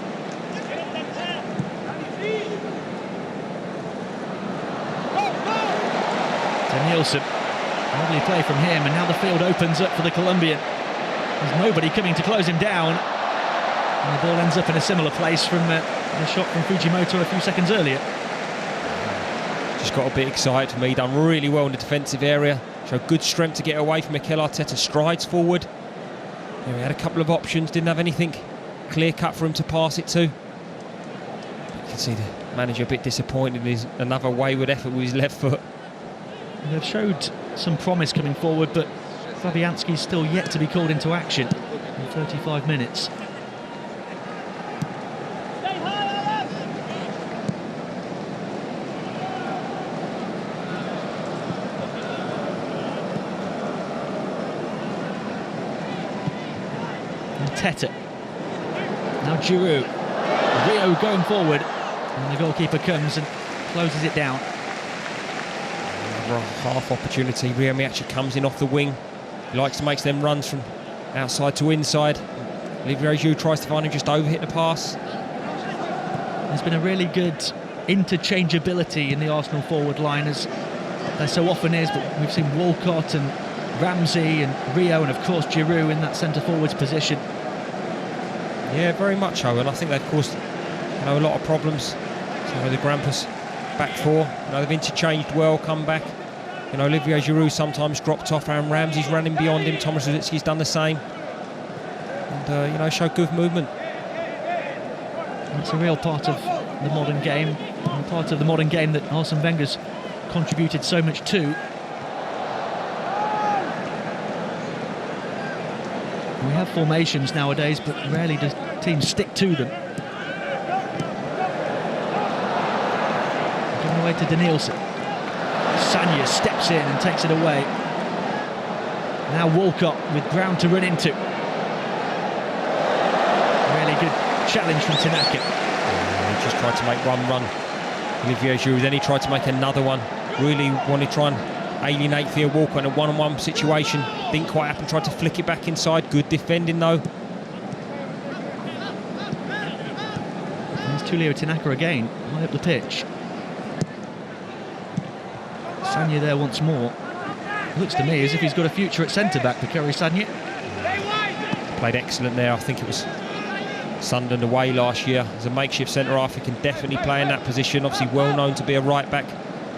danilson. Lovely play from him, and now the field opens up for the Colombian. There's nobody coming to close him down. And the ball ends up in a similar place from the shot from Fujimoto a few seconds earlier. Just got a bit excited for me. He done really well in the defensive area. Showed good strength to get away from Mikel Arteta. Strides forward. Yeah, he had a couple of options. Didn't have anything clear cut for him to pass it to. You can see the manager a bit disappointed in his another wayward effort with his left foot. And they've showed some promise coming forward, but Fabianski's still yet to be called into action in 35 minutes. Teta. Now Giroud. Rio going forward. And the goalkeeper comes and closes it down. Another half opportunity. Rio actually comes in off the wing. He likes to make them runs from outside to inside. Olivier Giroud tries to find him, just overhit the pass. There's been a really good interchangeability in the Arsenal forward line, as there so often is, but we've seen Walcott and Ramsey and Rio and of course Giroud in that centre forwards position. Yeah, very much so, and I think they've caused a lot of problems. So the Grampus back four, they've interchanged well, come back. Olivier Giroud sometimes dropped off, and Ramsey's running beyond him. Thomas Rosicki's done the same, and showed good movement. It's a real part of the modern game, and part of the modern game that Arsene Wenger's contributed so much to. We have formations nowadays, but rarely do teams stick to them. Given away to danilson. Sanya steps in and takes it away. Now Walcott with ground to run into. Really good challenge from Tanaka. He just tried to make one run. Olivier Giroud, then he tried to make another one. Really wanted to try and alienate Theo Walcott in a one-on-one situation. Didn't quite happen, tried to flick it back inside. Good defending though. There's Tulio Tanaka again, high up the pitch. Sagna there once more. Looks to me as if he's got a future at centre-back, Bakary Sagna. Played excellent there. I think it was Sunderland away last year. As a makeshift centre-half, he can definitely play in that position. Obviously well known to be a right-back.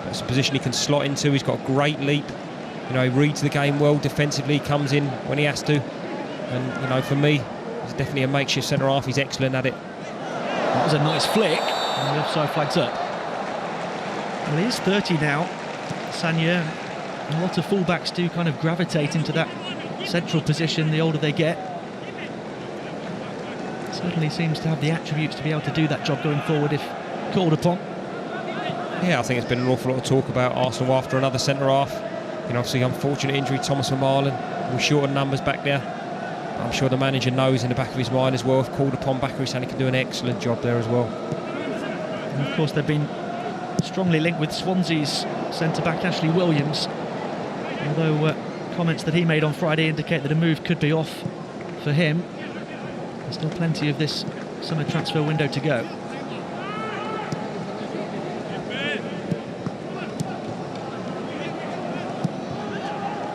That's a position he can slot into. He's got a great leap. You know, he reads the game well defensively, comes in when he has to. And, you know, for me, he's definitely a makeshift centre-half. He's excellent at it. That was a nice flick, and the offside flag's up. Well, he is 30 now, Sagna. A lot of fullbacks do kind of gravitate into that central position the older they get. Certainly seems to have the attributes to be able to do that job going forward if called upon. Yeah, I think it's been an awful lot of talk about Arsenal after another centre-half. You know, obviously unfortunate injury, Thomas Vermaelen. We're short on numbers back there. I'm sure the manager knows in the back of his mind as well. If called upon, Bakary Sagna can do an excellent job there as well. And of course, they've been strongly linked with Swansea's centre-back Ashley Williams. Although comments that he made on Friday indicate that a move could be off for him. There's still plenty of this summer transfer window to go.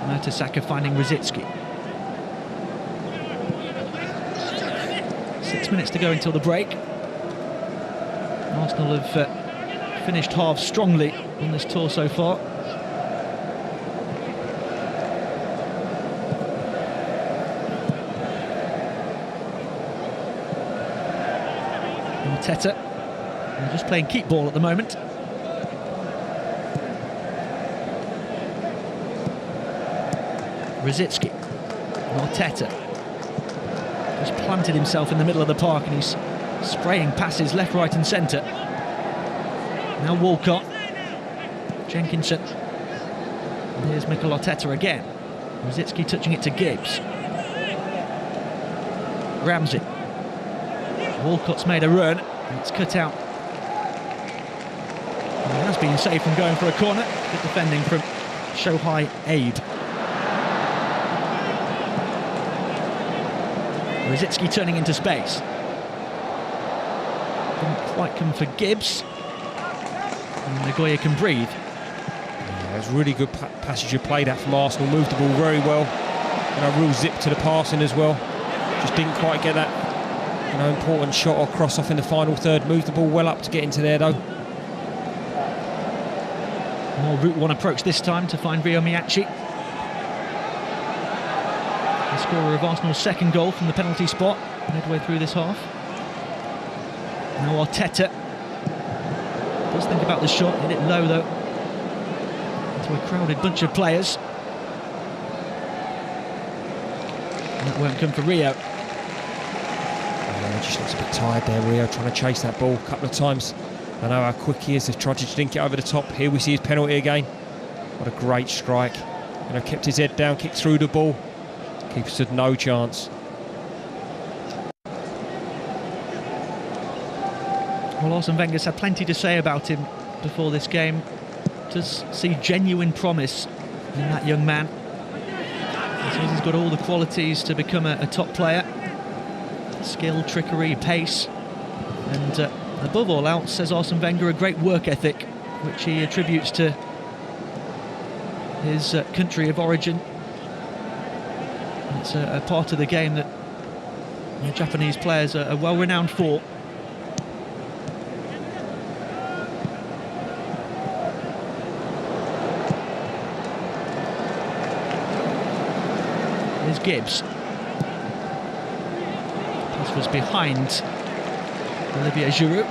Mertesacker finding Rosicky. 6 minutes to go until the break. Arsenal have finished half strongly on this tour so far. Arteta, they're just playing keep ball at the moment. Rosicky, Arteta just planted himself in the middle of the park and he's spraying passes left, right and centre. Now Walcott, Jenkinson, and here's Mikel Arteta again. Rosicky touching it to Gibbs. Ramsey. Walcott's made a run, and it's cut out. And he has been saved from going for a corner. Good defending from Shohei Abe. Rosicky turning into space. Didn't quite come for Gibbs. And Nagoya can breathe. Yeah, it was really good passage of play that from Arsenal. Moved the ball very well. You know, real zip to the passing as well. Just didn't quite get that, you know, important shot or cross off in the final third. Moved the ball well up to get into there though. More route one approach this time to find Rio Miyachi. The scorer of Arsenal's second goal from the penalty spot midway through this half. Now Arteta does think about the shot, hit it low though into a crowded bunch of players. And that won't come for Rio. Yeah, just looks a bit tired there, Rio, trying to chase that ball a couple of times. I know how quick he is. They've tried to dink it over the top. Here we see his penalty again. What a great strike. You know, kept his head down, kicked through the ball. Keeper stood no chance. Well, Arsene Wenger's had plenty to say about him before this game. Does see genuine promise in that young man. He says he's got all the qualities to become a top player. Skill, trickery, pace, and above all else, says Arsene Wenger, a great work ethic, which he attributes to his country of origin. It's a part of the game that the Japanese players are well renowned for. Here's Gibbs. Pass was behind Olivier Giroud.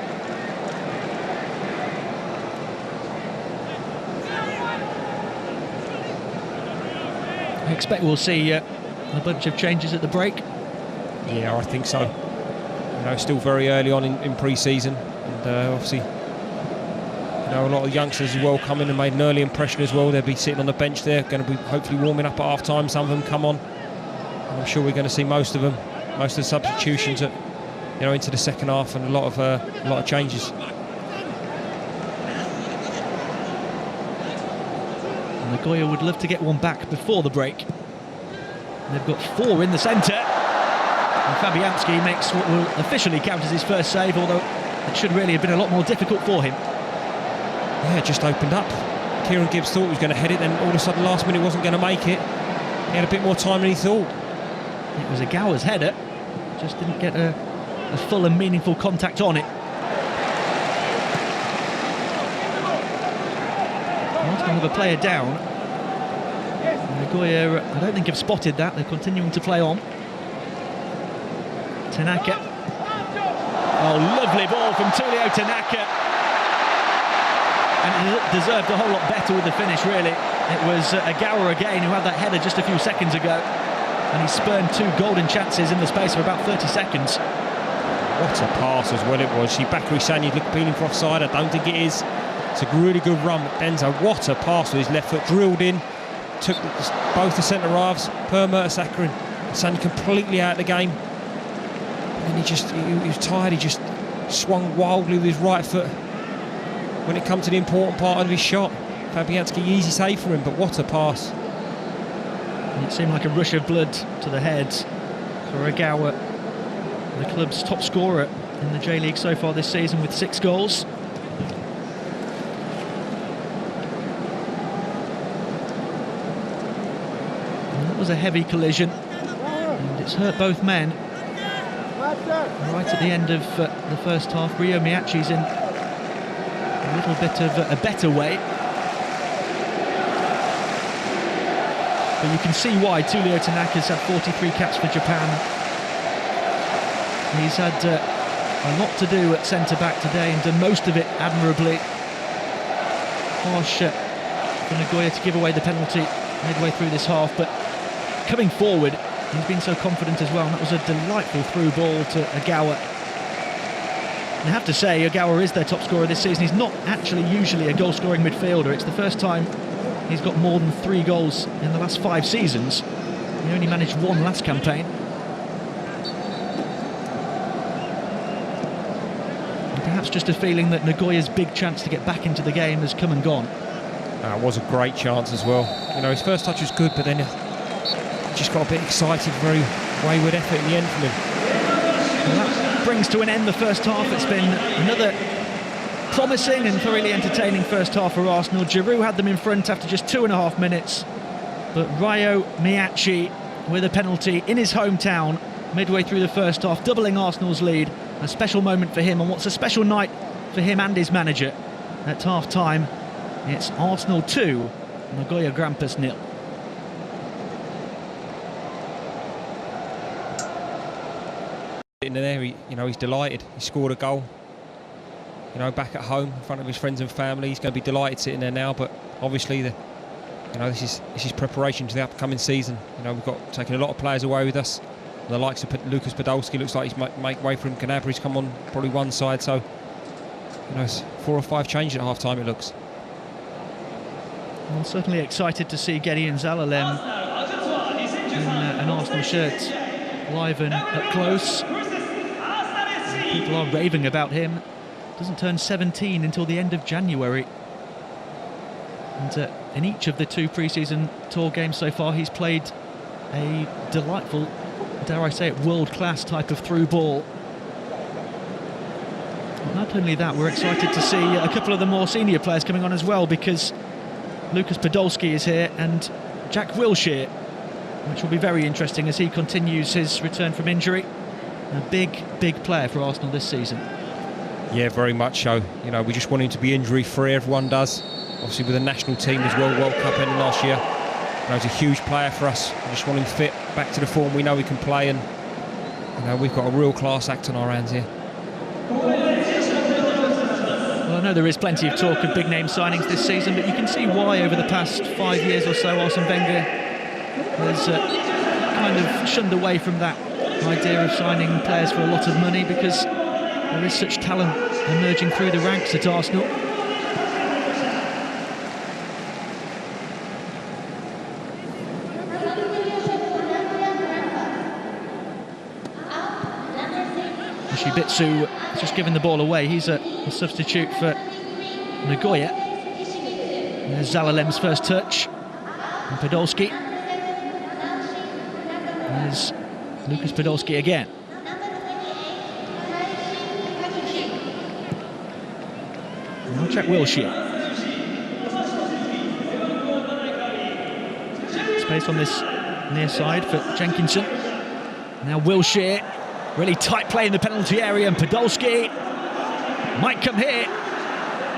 I expect we'll see a bunch of changes at the break. Yeah, I think so. You know, still very early on in pre-season, and obviously, you know, a lot of youngsters as well come in and made an early impression as well. They'll be sitting on the bench there, going to be hopefully warming up at half-time. Some of them come on. And I'm sure we're going to see most of them, most of the substitutions, you know, into the second half, and a lot of changes. Nagoya would love to get one back before the break. They've got 4 in the centre. And Fabianski makes what will officially count as his first save, although it should really have been a lot more difficult for him. Yeah, just opened up. Kieran Gibbs thought he was going to head it, then all of a sudden last minute wasn't going to make it. He had a bit more time than he thought. It was Ogawa's header, just didn't get a full and meaningful contact on it. Arsenal have a player down. Nagoya, I don't think have spotted that. They're continuing to play on. Tanaka. Oh, lovely ball from Tulio Tanaka. And it deserved a whole lot better with the finish, really. It was Ogawa again who had that header just a few seconds ago. And he spurned 2 golden chances in the space of about 30 seconds. What a pass as well it was. Shibakari saying he'd look appealing for offside. I don't think it is. It's a really good run. Denzo, what a pass with his left foot drilled in. Took both the centre halves, Mertesacker and Sani completely out of the game. And he was tired. He just swung wildly with his right foot when it comes to the important part of his shot. Fabianski, easy save for him, but what a pass. And it seemed like a rush of blood to the head for Ogawa, the club's top scorer in the J-League so far this season with 6 goals. And that was a heavy collision, and it's hurt both men. Right at the end of the first half, Ryo Miyachi's in a little bit of a better way. But you can see why Tulio Tanaka's had 43 caps for Japan. He's had a lot to do at centre-back today and done most of it admirably. Harsh for Nagoya to give away the penalty midway through this half, but coming forward, he's been so confident as well, and that was a delightful through ball to Ogawa. I have to say, Ogawa is their top scorer this season. He's not actually usually a goal-scoring midfielder. It's the first time he's got more than 3 goals in the last 5 seasons. He only managed 1 last campaign. And perhaps just a feeling that Nagoya's big chance to get back into the game has come and gone. It was a great chance as well. You know, his first touch was good, but then just got a bit excited, very wayward effort in the end from him. Well, that brings to an end the first half. It's been another promising and thoroughly entertaining first half for Arsenal. Giroud had them in front after just 2.5 minutes, but Ryo Miyachi with a penalty in his hometown midway through the first half, doubling Arsenal's lead. A special moment for him, and what's a special night for him and his manager. At half-time, it's Arsenal 2, Nagoya Grampus 0. In there, he's delighted. He scored a goal. Back at home in front of his friends and family. He's going to be delighted sitting there now. But obviously, this is preparation to the upcoming season. We've got taken a lot of players away with us. And the likes of Lucas Podolski looks like he's make way for him. Gnabri's come on probably one side. So it's 4 or 5 changes at half time. It looks. I'm certainly excited to see Gideon Zalalem in an Arsenal shirt live and up close. People are raving about him. Doesn't turn 17 until the end of January. And in each of the 2 pre-season tour games so far, he's played a delightful, dare I say it, world-class type of through ball. But not only that, we're excited to see a couple of the more senior players coming on as well, because Lucas Podolski is here and Jack Wilshere, which will be very interesting as he continues his return from injury. A big player for Arsenal this season. Yeah, very much so. We just want him to be injury-free. Everyone does. Obviously, with the national team as well, World Cup ending last year. He's a huge player for us. We just want him fit, back to the form we know he can play, and we've got a real class act on our hands here. Well, I know there is plenty of talk of big-name signings this season, but you can see why over the past 5 years or so Arsene Wenger has kind of shunned away from that idea of signing players for a lot of money, because there is such talent emerging through the ranks at Arsenal. Shibitsu has just given the ball away. He's a substitute for Nagoya. There's Zalalem's first touch. And Podolski. There's Lucas Podolski again. Now check Wilshere. Space on this near side for Jenkinson. Now Wilshere, really tight play in the penalty area, and Podolski might come here.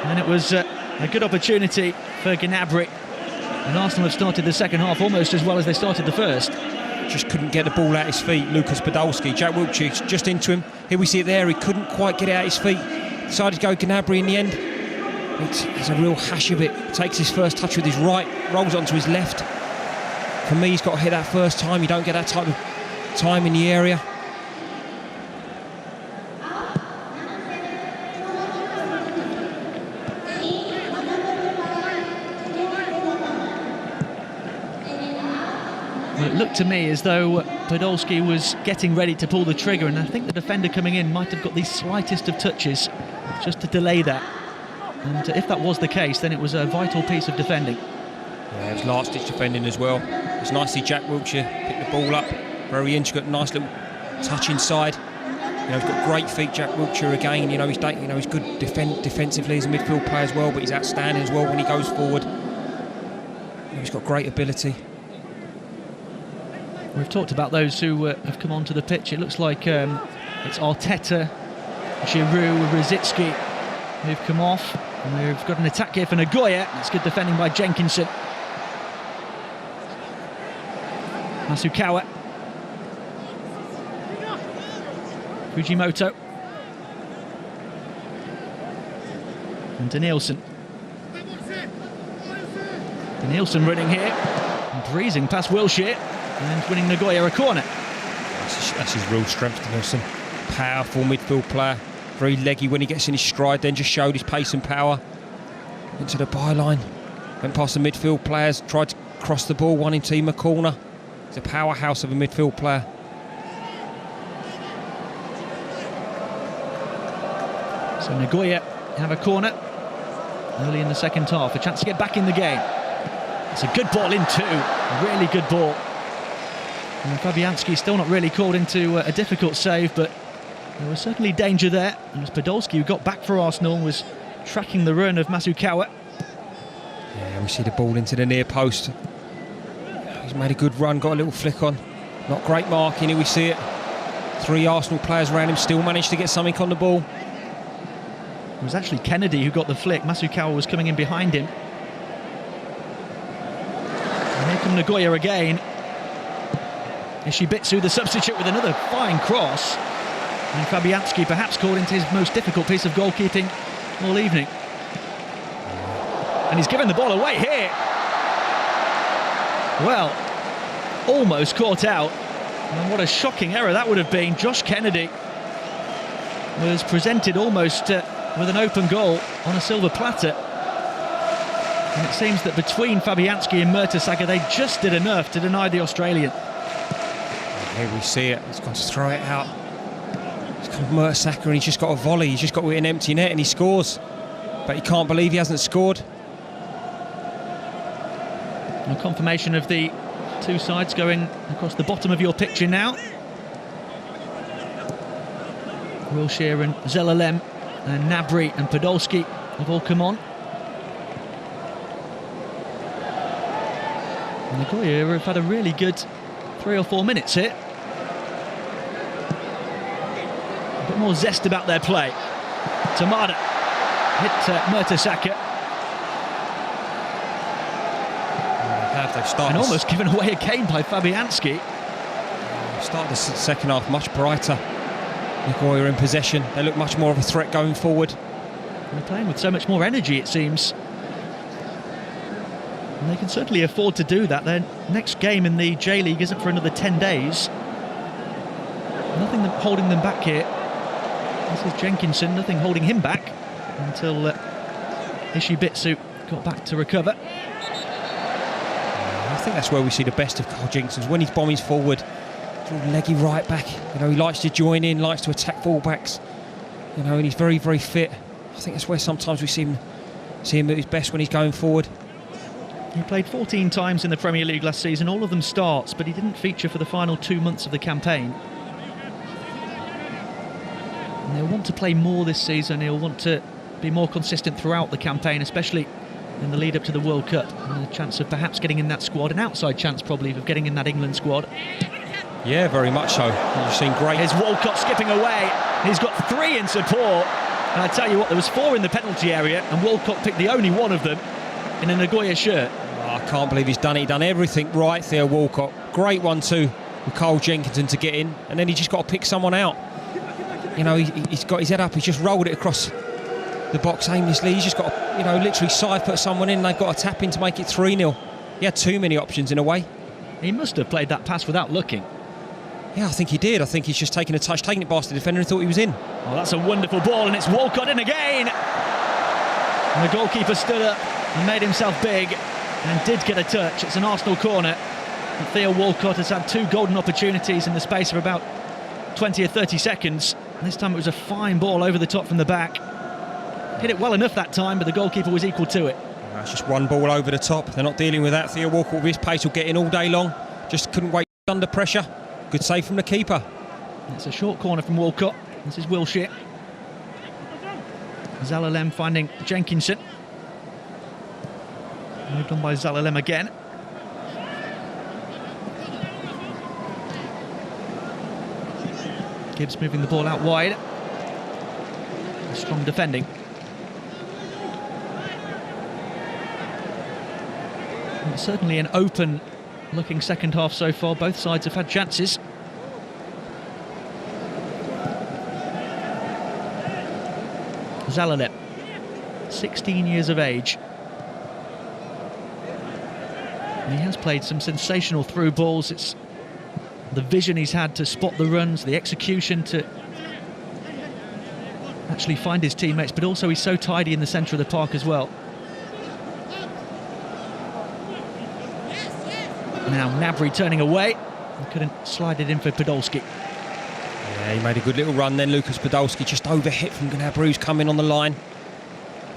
And it was a good opportunity for Gnabry. And Arsenal have started the second half almost as well as they started the first. Just couldn't get the ball out his feet, Lucas Podolski. Jack Wilshere just into him. Here we see it there, he couldn't quite get it out his feet. Decided to go Gnabry in the end. It's a real hash of it. Takes his first touch with his right, rolls onto his left. For me, he's got to hit that first time. You don't get that type of time in the area. Well, it looked to me as though Podolski was getting ready to pull the trigger, and I think the defender coming in might have got the slightest of touches just to delay that. And if that was the case, then it was a vital piece of defending. Yeah, it was last-ditch defending as well. It's nice to see Jack Wilshere pick the ball up. Very intricate, nice little touch inside. You know, he's got great feet, Jack Wilshere again. You know, he's good defensively as a midfield player as well, but he's outstanding as well when he goes forward. You know, he's got great ability. We've talked about those who have come onto the pitch. It looks like it's Arteta, Giroud, Rosicky who've come off. And we've got an attack here for Nagoya. It's good defending by Jenkinson. Masukawa. Fujimoto. And danilson. Danilson running here. And breezing past Wilshere. And winning Nagoya a corner. That's his real strength, danilson. Powerful midfield player. Very leggy when he gets in his stride, then just showed his pace and power. Into the byline. Went past the midfield players, tried to cross the ball, won into a corner. He's a powerhouse of a midfield player. So Nagoya have a corner early in the second half, a chance to get back in the game. It's a good ball in too, a really good ball. And Fabianski still not really called into a difficult save, but there was certainly danger there. It was Podolski who got back for Arsenal and was tracking the run of Masukawa. Yeah, we see the ball into the near post. He's made a good run, got a little flick on. Not great marking, here we see it. 3 Arsenal players around him, still managed to get something on the ball. It was actually Kennedy who got the flick. Masukawa was coming in behind him. And here come Nagoya again. Ishibitsu, the substitute, with another fine cross. And Fabianski perhaps called into his most difficult piece of goalkeeping all evening. And he's given the ball away here. Well, almost caught out. And what a shocking error that would have been. Josh Kennedy was presented almost with an open goal on a silver platter. And it seems that between Fabianski and Mertesacker, they just did enough to deny the Australian. Here we see it. He's got to throw it out. It's come Mertesacker and he's just got a volley. He's just got an empty net and he scores. But he can't believe he hasn't scored. A confirmation of the two sides going across the bottom of your picture now. Wilshere and Zelalem and Gnabry and Podolski have all come on. And Nagoya have had a really good 3 or 4 minutes here. A bit more zest about their play. Tamada hit Mertesacker. And almost given away again by Fabianski. Started the second half much brighter. Nagoya in possession. They look much more of a threat going forward. They're playing with so much more energy, it seems. And they can certainly afford to do that. Their next game in the J-League isn't for another 10 days. Nothing holding them back here. This is Jenkinson, nothing holding him back until Ishibitsu got back to recover. I think that's where we see the best of Carl Jenkinson, when he's bombing forward. Leggy right back, you know, he likes to join in, likes to attack fullbacks, you know, and he's very, very fit. I think that's where sometimes we see him at his best when he's going forward. He played 14 times in the Premier League last season, all of them starts, but he didn't feature for the final 2 months of the campaign. And he'll want to play more this season. He'll want to be more consistent throughout the campaign, especially in the lead up to the World Cup, and a chance of perhaps getting in that squad, an outside chance probably of getting in that England squad. Yeah, very much so. You've seen great. Here's Walcott skipping away. He's got 3 in support, and I tell you what, there was 4 in the penalty area, and Walcott picked the only one of them in a Nagoya shirt. Oh, I can't believe he's done it. He's done everything right, Theo Walcott. Great one too with Cole Jenkinson to get in, and then he just got to pick someone out. You know, he's got his head up. He's just rolled it across the box aimlessly. He's just got to, you know, literally side put someone in. They've got to tap in to make it 3-0. He had too many options in a way. He must have played that pass without looking. Yeah, I think he did. I think he's just taken a touch, taking it past the defender and thought he was in. Oh, that's a wonderful ball, and it's Walcott in again. And the goalkeeper stood up and made himself big and did get a touch. It's an Arsenal corner. And Theo Walcott has had 2 golden opportunities in the space of about 20 or 30 seconds. And this time it was a fine ball over the top from the back. Hit it well enough that time, but the goalkeeper was equal to it. It's just one ball over the top. They're not dealing with that. Theo Walcott with his pace will get in all day long. Just couldn't wait under pressure. Good save from the keeper. It's a short corner from Walcott. This is Wilshere. Zalalem finding Jenkinson. Moved on by Zalalem again. Gibbs moving the ball out wide. Strong defending. And certainly an open looking second half so far. Both sides have had chances. Zalalem, 16 years of age. And he has played some sensational through balls. It's the vision he's had to spot the runs, the execution to actually find his teammates, but also he's so tidy in the centre of the park as well. Now Gnabry turning away and couldn't slide it in for Podolski. Yeah, he made a good little run then. Lucas Podolski just overhit from Gnabry, who's come in on the line.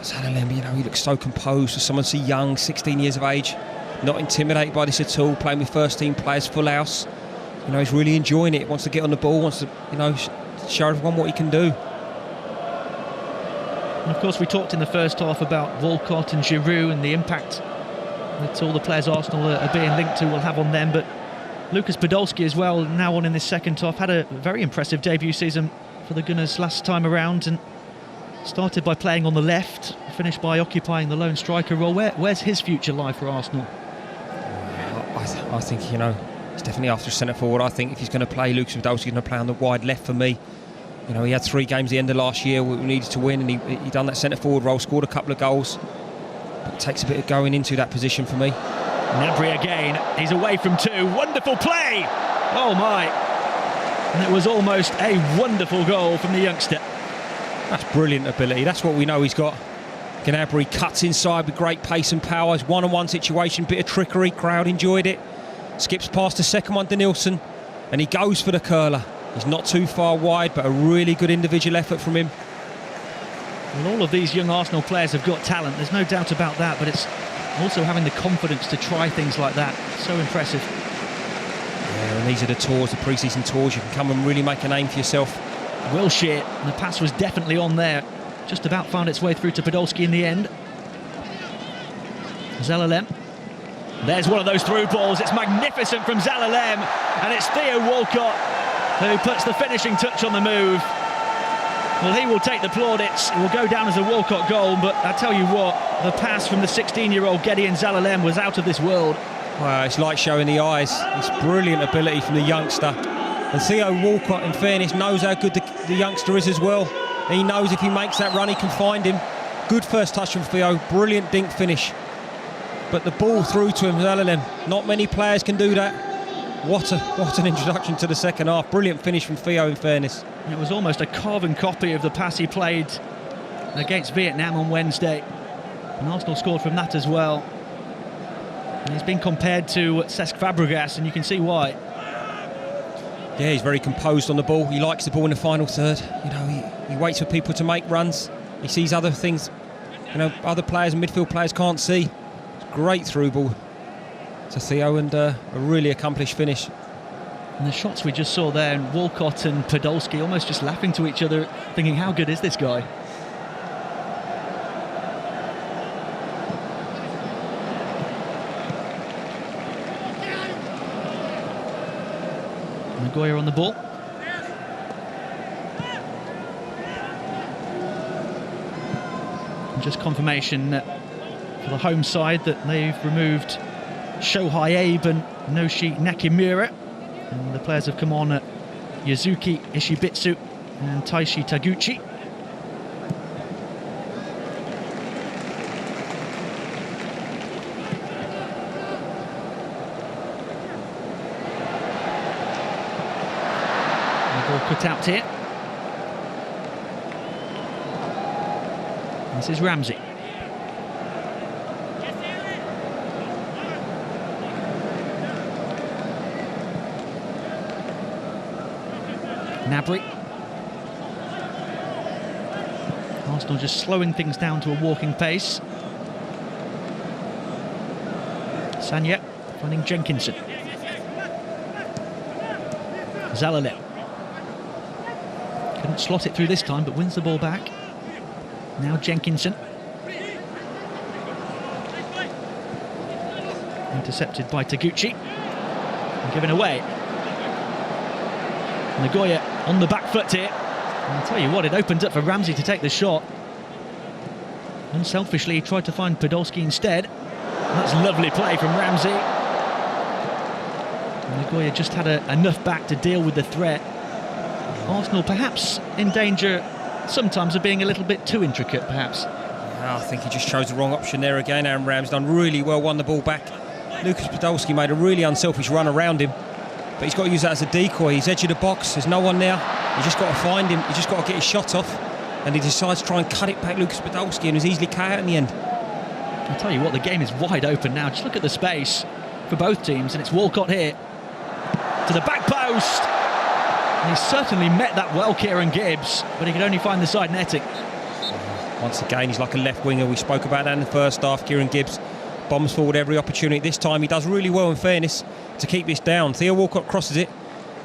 Zalalem, you know, he looks so composed for someone so young, 16 years of age. Not intimidated by this at all, playing with first team players, full house. You know, he's really enjoying it, wants to get on the ball, wants to, you know, show everyone what he can do. And of course we talked in the first half about Walcott and Giroud and the impact that all the players Arsenal are being linked to will have on them, but Lucas Podolski as well, now on in this second half, had a very impressive debut season for the Gunners last time around, and started by playing on the left, finished by occupying the lone striker role. Where's his future lie for Arsenal? I think, you know, he's definitely after a centre forward. I think if he's going to play, Lucas Podolski's going to play on the wide left for me. You know, he had 3 games at the end of last year we needed to win, and he done that centre forward role, scored a couple of goals. But it takes a bit of going into that position for me. Gnabry again, he's away from 2, wonderful play! Oh my! And it was almost a wonderful goal from the youngster. That's brilliant ability, that's what we know he's got. Gnabry cuts inside with great pace and power. It's one-on-one situation, bit of trickery, crowd enjoyed it. Skips past the second one, danilson, and he goes for the curler. He's not too far wide, but a really good individual effort from him. Well, all of these young Arsenal players have got talent, there's no doubt about that, but it's also having the confidence to try things like that. So impressive. Yeah, and these are the tours, the pre-season tours. You can come and really make a name for yourself. Wilshere, and the pass was definitely on there. Just about found its way through to Podolski in the end. Zalalem. There's one of those through balls. It's magnificent from Zalalem, and it's Theo Walcott who puts the finishing touch on the move. Well, he will take the plaudits. It will go down as a Walcott goal, but I tell you what, the pass from the 16-year-old Gideon Zalalem was out of this world. Wow, it's like showing the eyes. It's brilliant ability from the youngster. And Theo Walcott, in fairness, knows how good the youngster is as well. He knows if he makes that run, he can find him. Good first touch from Theo, brilliant dink finish. But the ball through to him, Zalalem. Not many players can do that. What an introduction to the second half. Brilliant finish from Theo, in fairness. It was almost a carbon copy of the pass he played against Vietnam on Wednesday. And Arsenal scored from that as well. And he's been compared to Cesc Fabregas, and you can see why. Yeah, he's very composed on the ball. He likes the ball in the final third. You know, he waits for people to make runs. He sees other things, you know, other players and midfield players can't see. great through ball to Theo, and a really accomplished finish. And the shots we just saw there, and Walcott and Podolski almost just laughing to each other, thinking, how good is this guy? Nagoya on the ball. And just confirmation for the home side that they've removed Shohei Abe and Noshi Nakimura. And the players have come on at Yazuki Ishibitsu and Taishi Taguchi. The ball cut out here. This is Ramsey. Nabry. Arsenal just slowing things down to a walking pace. Sanya finding Jenkinson. Zalalem. Couldn't slot it through this time, but wins the ball back. Now Jenkinson. Intercepted by Taguchi. And given away. Nagoya on the back foot here. And I'll tell you what, it opened up for Ramsey to take the shot. Unselfishly, he tried to find Podolski instead. And that's lovely play from Ramsey. And Nagoya just had enough back to deal with the threat. Arsenal perhaps in danger sometimes of being a little bit too intricate, perhaps. I think he just chose the wrong option there again. Aaron Ram's done really well, won the ball back. Lucas Podolski made a really unselfish run around him, but he's got to use that as a decoy. He's edge of the box, there's no one there. You just got to find him, you just got to get his shot off, and he decides to try and cut it back, Lucas Podolski, and was easily cut out in the end. I'll tell you what, the game is wide open now. Just look at the space for both teams, and it's Walcott here to the back post. And he certainly met that well, Kieran Gibbs, but he could only find the side netting. Once again, he's like a left winger. We spoke about that in the first half. Kieran Gibbs bombs forward every opportunity. This time he does really well, in fairness, to keep this down. Theo Walcott crosses it,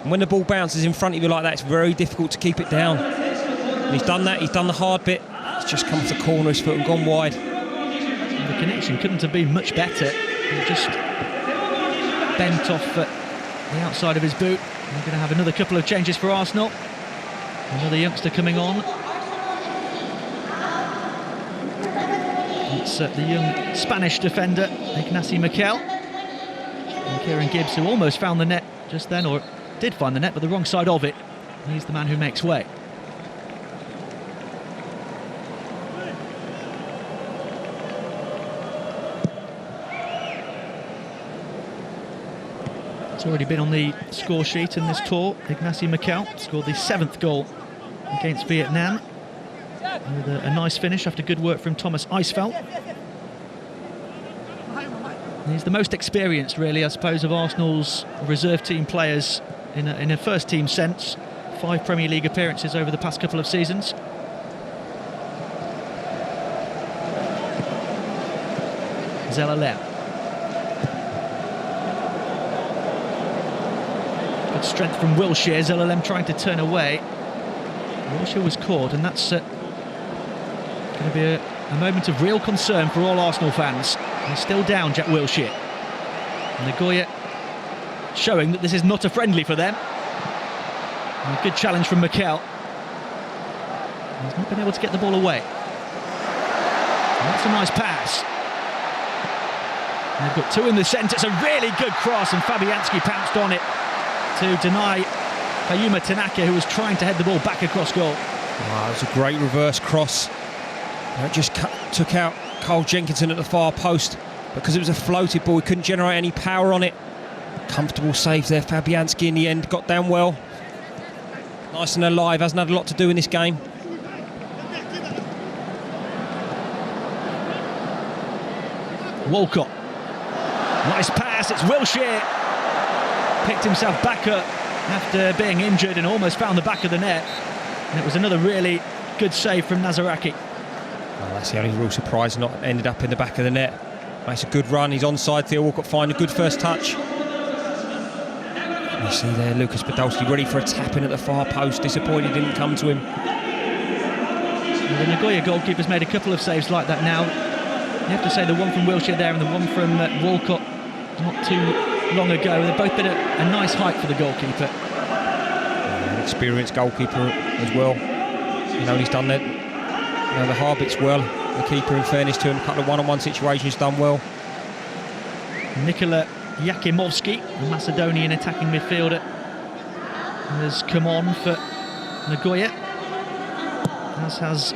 and when the ball bounces in front of you like that, it's very difficult to keep it down. And he's done that, he's done the hard bit. It's just come to the corner, his foot, and gone wide. And the connection couldn't have been much better. It just bent off the outside of his boot. We're going to have another couple of changes for Arsenal. Another youngster coming on. It's the young Spanish defender, Ignacy Miquel. And Kieran Gibbs, who almost found the net just then, or did find the net, but the wrong side of it. He's the man who makes way. It's already been on the score sheet in this tour. Ignacy Miquel scored the 7th goal against Vietnam with a nice finish after good work from Thomas Eisfeld. And he's the most experienced, really, I suppose, of Arsenal's reserve team players in a first team sense. 5 Premier League appearances over the past couple of seasons. Zalalem. Good strength from Wilshere. Zalalem trying to turn away. Wilshere was caught, and that's going to be a moment of real concern for all Arsenal fans. He's still down, Jack Wilshere. Nagoya showing that this is not a friendly for them. And a good challenge from Miquel. He's not been able to get the ball away. And that's a nice pass. And they've got 2 in the centre. It's a really good cross, and Fabianski pounced on it to deny Ayuma Tanaka, who was trying to head the ball back across goal. It was a great reverse cross. It just took out Carl Jenkinson at the far post. Because it was a floated ball, he couldn't generate any power on it. Comfortable save there, Fabianski in the end, got down well. Nice and alive, hasn't had a lot to do in this game. Walcott. Nice pass, it's Wilshere. Picked himself back up after being injured and almost found the back of the net. And it was another really good save from Nazaraki. Well, that's the only real surprise, not ended up in the back of the net. Makes a good run. He's onside. Theo Walcott find a good first touch. You see there, Lucas Podolski ready for a tap-in at the far post. Disappointed didn't come to him. The Nagoya goalkeeper's made a couple of saves like that now. You have to say the one from Wilshere there and the one from Walcott not too long ago. They've both been a nice height for the goalkeeper. An experienced goalkeeper as well. You know, he's done that. You know, the hard bits well. The keeper, in fairness to him, a couple of one-on-one situations done well. Nikola Yakimovsky, the Macedonian attacking midfielder, has come on for Nagoya, as has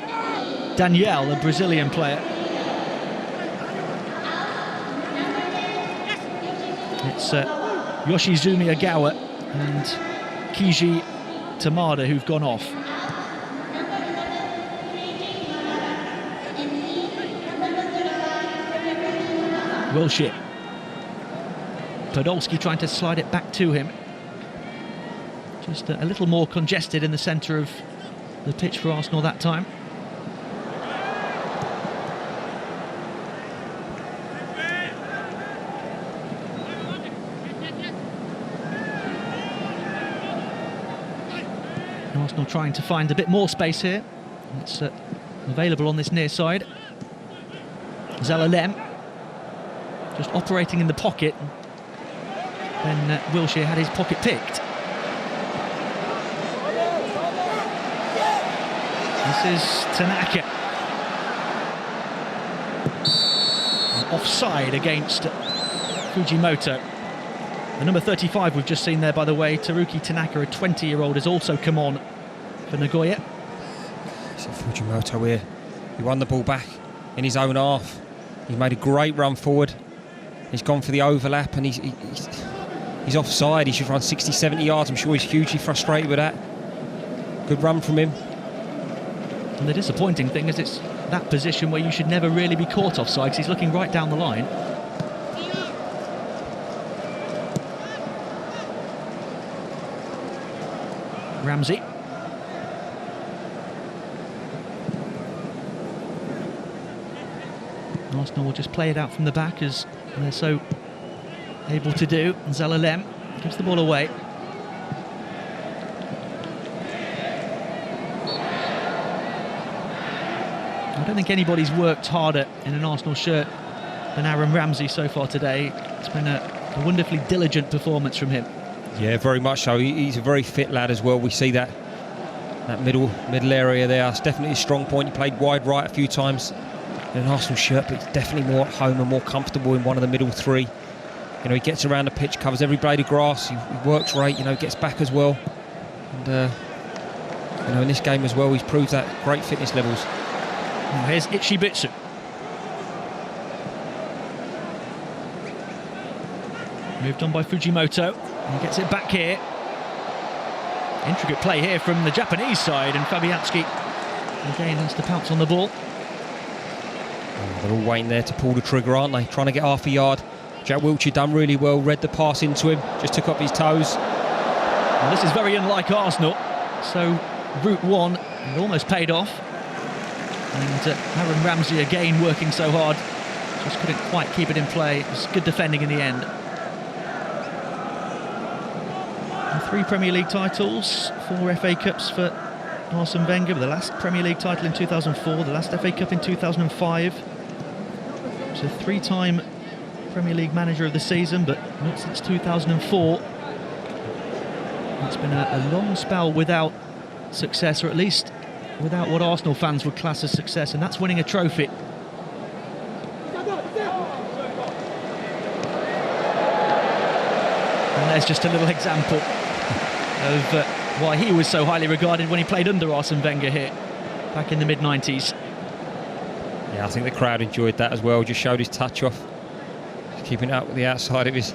Daniel, the Brazilian player. It's Yoshizumi Agawa and Kiji Tamada who've gone off. Wilshere. Podolski trying to slide it back to him. Just a little more congested in the centre of the pitch for Arsenal that time. Arsenal trying to find a bit more space here. It's available on this near side. Zelalem just operating in the pocket. Then Wilshere had his pocket picked. This is Tanaka. Offside against Fujimoto. The number 35 we've just seen there, by the way, Teruki Tanaka, a 20-year-old, has also come on for Nagoya. So Fujimoto here, he won the ball back in his own half. He made a great run forward. He's gone for the overlap and he's offside. He should run 60, 70 yards. I'm sure he's hugely frustrated with that. Good run from him. And the disappointing thing is it's that position where you should never really be caught offside, because he's looking right down the line. Ramsey. Arsenal will just play it out from the back, as they're so able to do. And Zelalem gives the ball away. I don't think anybody's worked harder in an Arsenal shirt than Aaron Ramsey so far today. It's been a wonderfully diligent performance from him. Yeah, very much so. He's a very fit lad as well. We see that middle area there. It's definitely a strong point. He played wide right a few times in an Arsenal shirt, but he's definitely more at home and more comfortable in one of the middle three. You know, he gets around the pitch, covers every blade of grass. He works right. You know, gets back as well. And you know, in this game as well, he's proved that great fitness levels. Now here's Ichibitsu. Moved on by Fujimoto. And he gets it back here. Intricate play here from the Japanese side, and Fabianski again has to pounce on the ball. They're all waiting there to pull the trigger, aren't they? Trying to get half a yard. Jack Wilshere done really well, read the pass into him, just took up his toes. Well, this is very unlike Arsenal. So route one, it almost paid off. And Aaron Ramsey again working so hard, just couldn't quite keep it in play. It was good defending in the end. And 3 Premier League titles, 4 FA Cups for Arsene Wenger, the last Premier League title in 2004, the last FA Cup in 2005. So 3-time Premier League manager of the season, but not since 2004. It's been a long spell without success, or at least without what Arsenal fans would class as success, and that's winning a trophy. And there's just a little example of why he was so highly regarded when he played under Arsene Wenger here back in the mid-90s. Yeah, I think the crowd enjoyed that as well. Just showed his touch off, keeping it up with the outside of his,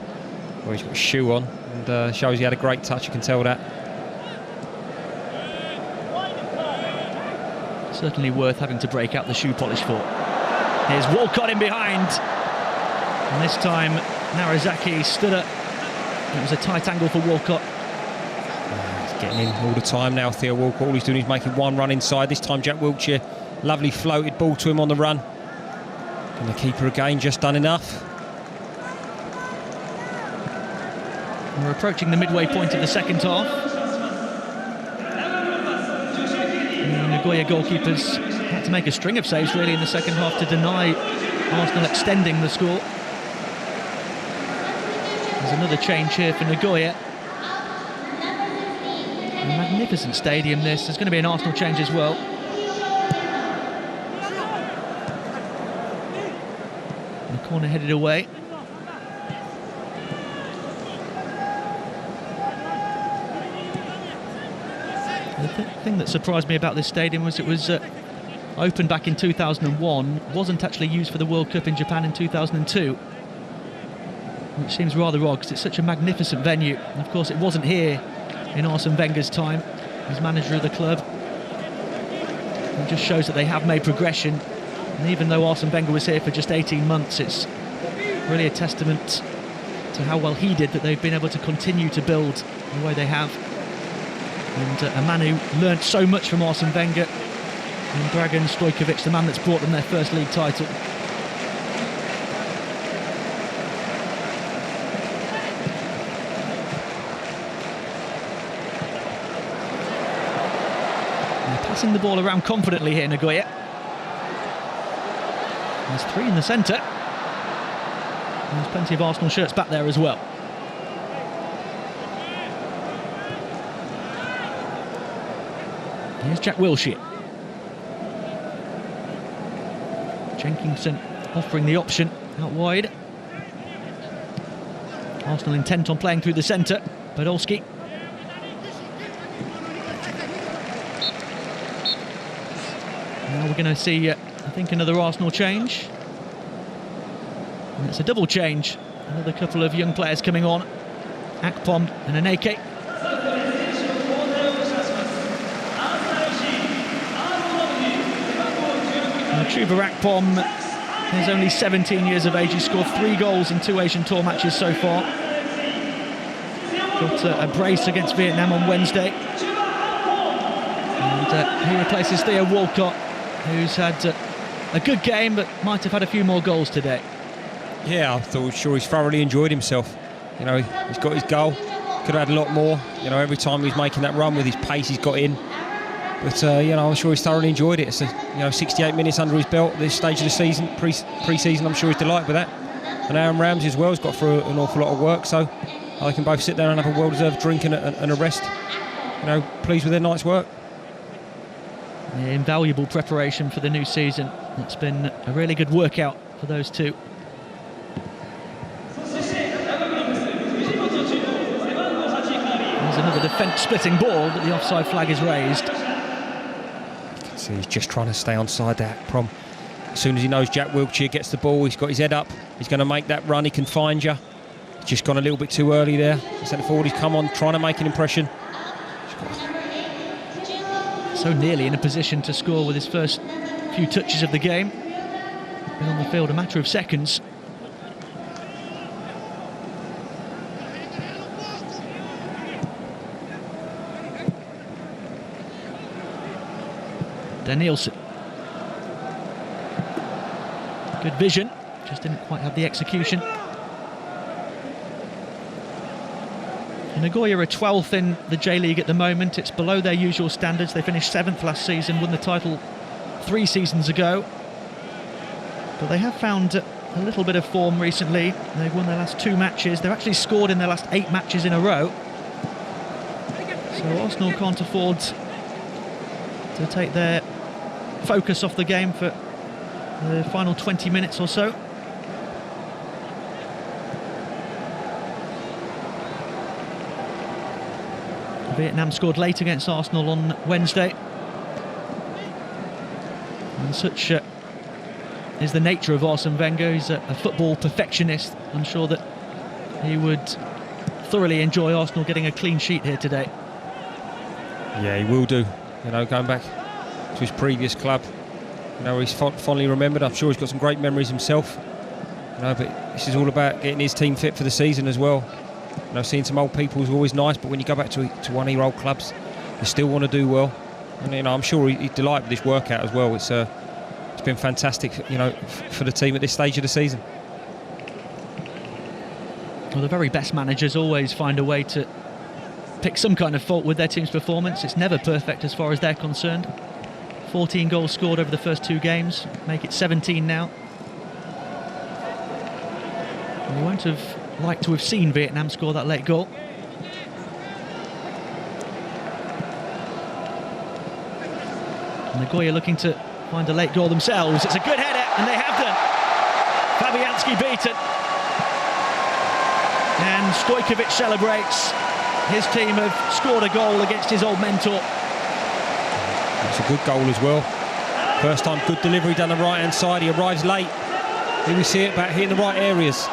well, he's got a shoe on, and shows he had a great touch. You can tell that. Certainly worth having to break out the shoe polish for. Here's Walcott in behind, and this time Narazaki stood up. It was a tight angle for Walcott. He's getting in all the time now, Theo Walcott. All he's doing is making one run inside. This time Jack Wilshere, lovely floated ball to him on the run. And the keeper again just done enough. We're approaching the midway point of the second half. The Nagoya goalkeepers had to make a string of saves really in the second half to deny Arsenal extending the score. There's another change here for Nagoya. A magnificent stadium this. There's going to be an Arsenal change as well. The corner headed away. The thing that surprised me about this stadium was it was opened back in 2001, wasn't actually used for the World Cup in Japan in 2002, which seems rather odd because it's such a magnificent venue. And of course it wasn't here in Arsene Wenger's time as manager of the club. It just shows that they have made progression, and even though Arsene Wenger was here for just 18 months, it's really a testament to how well he did that they've been able to continue to build the way they have. And a man who learnt so much from Arsene Wenger, and Dragan Stojkovic, the man that's brought them their first league title. They're passing the ball around confidently here, Nagoya. There's three in the centre. There's plenty of Arsenal shirts back there as well. Here's Jack Wilshere. Jenkinson offering the option out wide. Arsenal intent on playing through the centre. Podolski. Now we're going to see, I think, another Arsenal change. And it's a double change. Another couple of young players coming on. Akpom and Aneke. Chuba Akpom is only 17 years of age. He scored 3 goals in 2 Asian Tour matches so far. Got a brace against Vietnam on Wednesday. And he replaces Theo Walcott, who's had a good game but might have had a few more goals today. Yeah, I thought he's thoroughly enjoyed himself. You know, he's got his goal. Could have had a lot more. You know, every time he's making that run with his pace he's got in. But, you know, I'm sure he's thoroughly enjoyed it. It's, 68 minutes under his belt at this stage of the season, pre-season. I'm sure he's delighted with that. And Aaron Ramsey as well has got through an awful lot of work, so they can both sit there and have a well-deserved drink and a rest. You know, pleased with their night's work. Yeah, invaluable preparation for the new season. It's been a really good workout for those two. There's another defence-splitting ball, but the offside flag is raised. So he's just trying to stay onside that prom. As soon as he knows Jack Wilshere gets the ball, he's got his head up. He's going to make that run. He can find you. He's just gone a little bit too early there. Centre forward, he's come on, trying to make an impression. So nearly in a position to score with his first few touches of the game. Been on the field a matter of seconds. Danilson. Good vision, just didn't quite have the execution. Nagoya are 12th in the J-League at the moment. It's below their usual standards. They finished 7th last season, won the title 3 seasons ago. But they have found a little bit of form recently. They've won their last 2 matches. They've actually scored in their last 8 matches in a row. So Arsenal can't afford to take their focus off the game for the final 20 minutes or so. Vietnam scored late against Arsenal on Wednesday. And such is the nature of Arsene Wenger. He's a football perfectionist. I'm sure that he would thoroughly enjoy Arsenal getting a clean sheet here today. Yeah, he will do. You know, going back to his previous club, you know, he's fondly remembered. I'm sure he's got some great memories himself. You know, but this is all about getting his team fit for the season as well. You know, seeing some old people is always nice, but when you go back to one of your old clubs, you still want to do well. And you know, I'm sure he's delighted with this workout as well. It's been fantastic, you know, for the team at this stage of the season. Well, the very best managers always find a way to pick some kind of fault with their team's performance. It's never perfect as far as they're concerned. 14 goals scored over the first 2 games, make it 17 now. And we won't have liked to have seen Vietnam score that late goal. Nagoya looking to find a late goal themselves. It's a good header, and they have done. Fabianski beaten. And Stojkovic celebrates. His team have scored a goal against his old mentor. It's a good goal as well. First time, good delivery down the right-hand side. He arrives late. Here we see it back here in the right areas.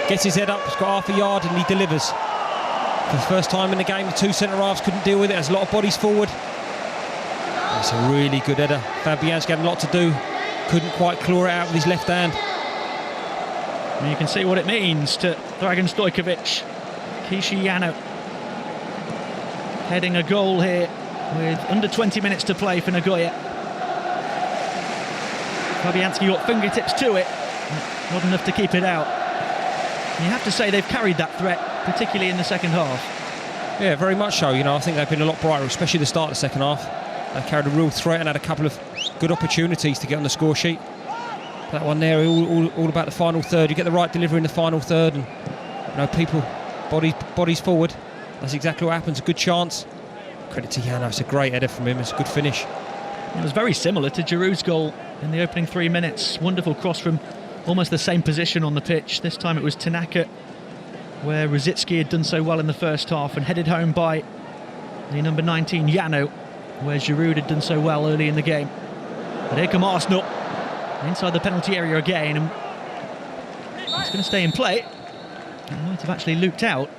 Gets his head up, he's got half a yard, and he delivers. For the first time in the game, the 2 centre-halves couldn't deal with it. There's a lot of bodies forward. It's a really good header. Fabianski had a lot to do. Couldn't quite claw it out with his left hand. And you can see what it means to Dragan Stojkovic. Kishi Yano heading a goal here with under 20 minutes to play for Nagoya. Fabianski got fingertips to it, not enough to keep it out. And you have to say they've carried that threat, particularly in the second half. Yeah, very much so. You know, I think they've been a lot brighter, especially the start of the second half. They carried a real threat and had a couple of good opportunities to get on the score sheet. That one there, all about the final third. You get the right delivery in the final third, and you know, people, bodies forward. That's exactly what happens. A good chance. Credit to Yano. It's a great header from him. It's a good finish. It was very similar to Giroud's goal in the opening 3 minutes. Wonderful cross from almost the same position on the pitch. This time it was Tanaka, where Rosicki had done so well in the first half, and headed home by the number 19 Yano, where Giroud had done so well early in the game. But here come Arsenal inside the penalty area again, and it's going to stay in play. It might have actually looped out.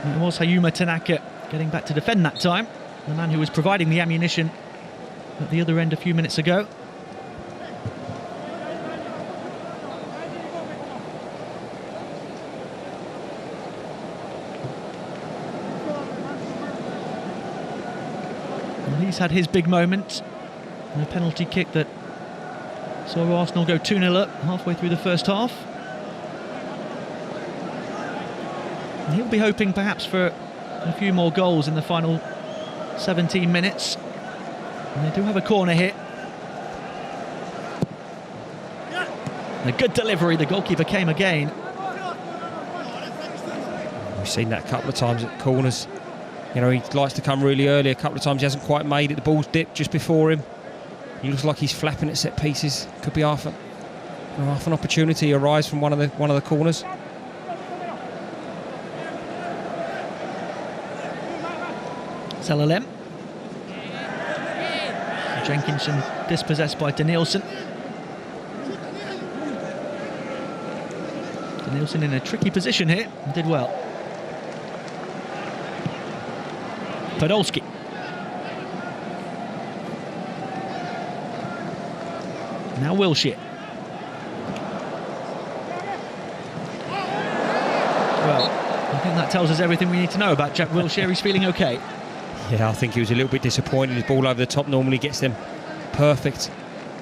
And it was Hayuma Tanaka getting back to defend that time, the man who was providing the ammunition at the other end a few minutes ago. And he's had his big moment. And a penalty kick that saw Arsenal go 2-0 up halfway through the first half. And he'll be hoping perhaps for a few more goals in the final 17 minutes. And they do have a corner here. And a good delivery, the goalkeeper came again. We've seen that a couple of times at corners. You know, he likes to come really early. A couple of times he hasn't quite made it. The ball's dipped just before him. He looks like he's flapping at set pieces. Could be half an opportunity arise from one of the corners. Zelalem. Jenkinson dispossessed by danilson. Danilson in a tricky position here and did well. Podolski. Now Wilshere. Well, I think that tells us everything we need to know about Jack Wilshere. He's feeling okay. Yeah, I think he was a little bit disappointed. His ball over the top normally gets them perfect.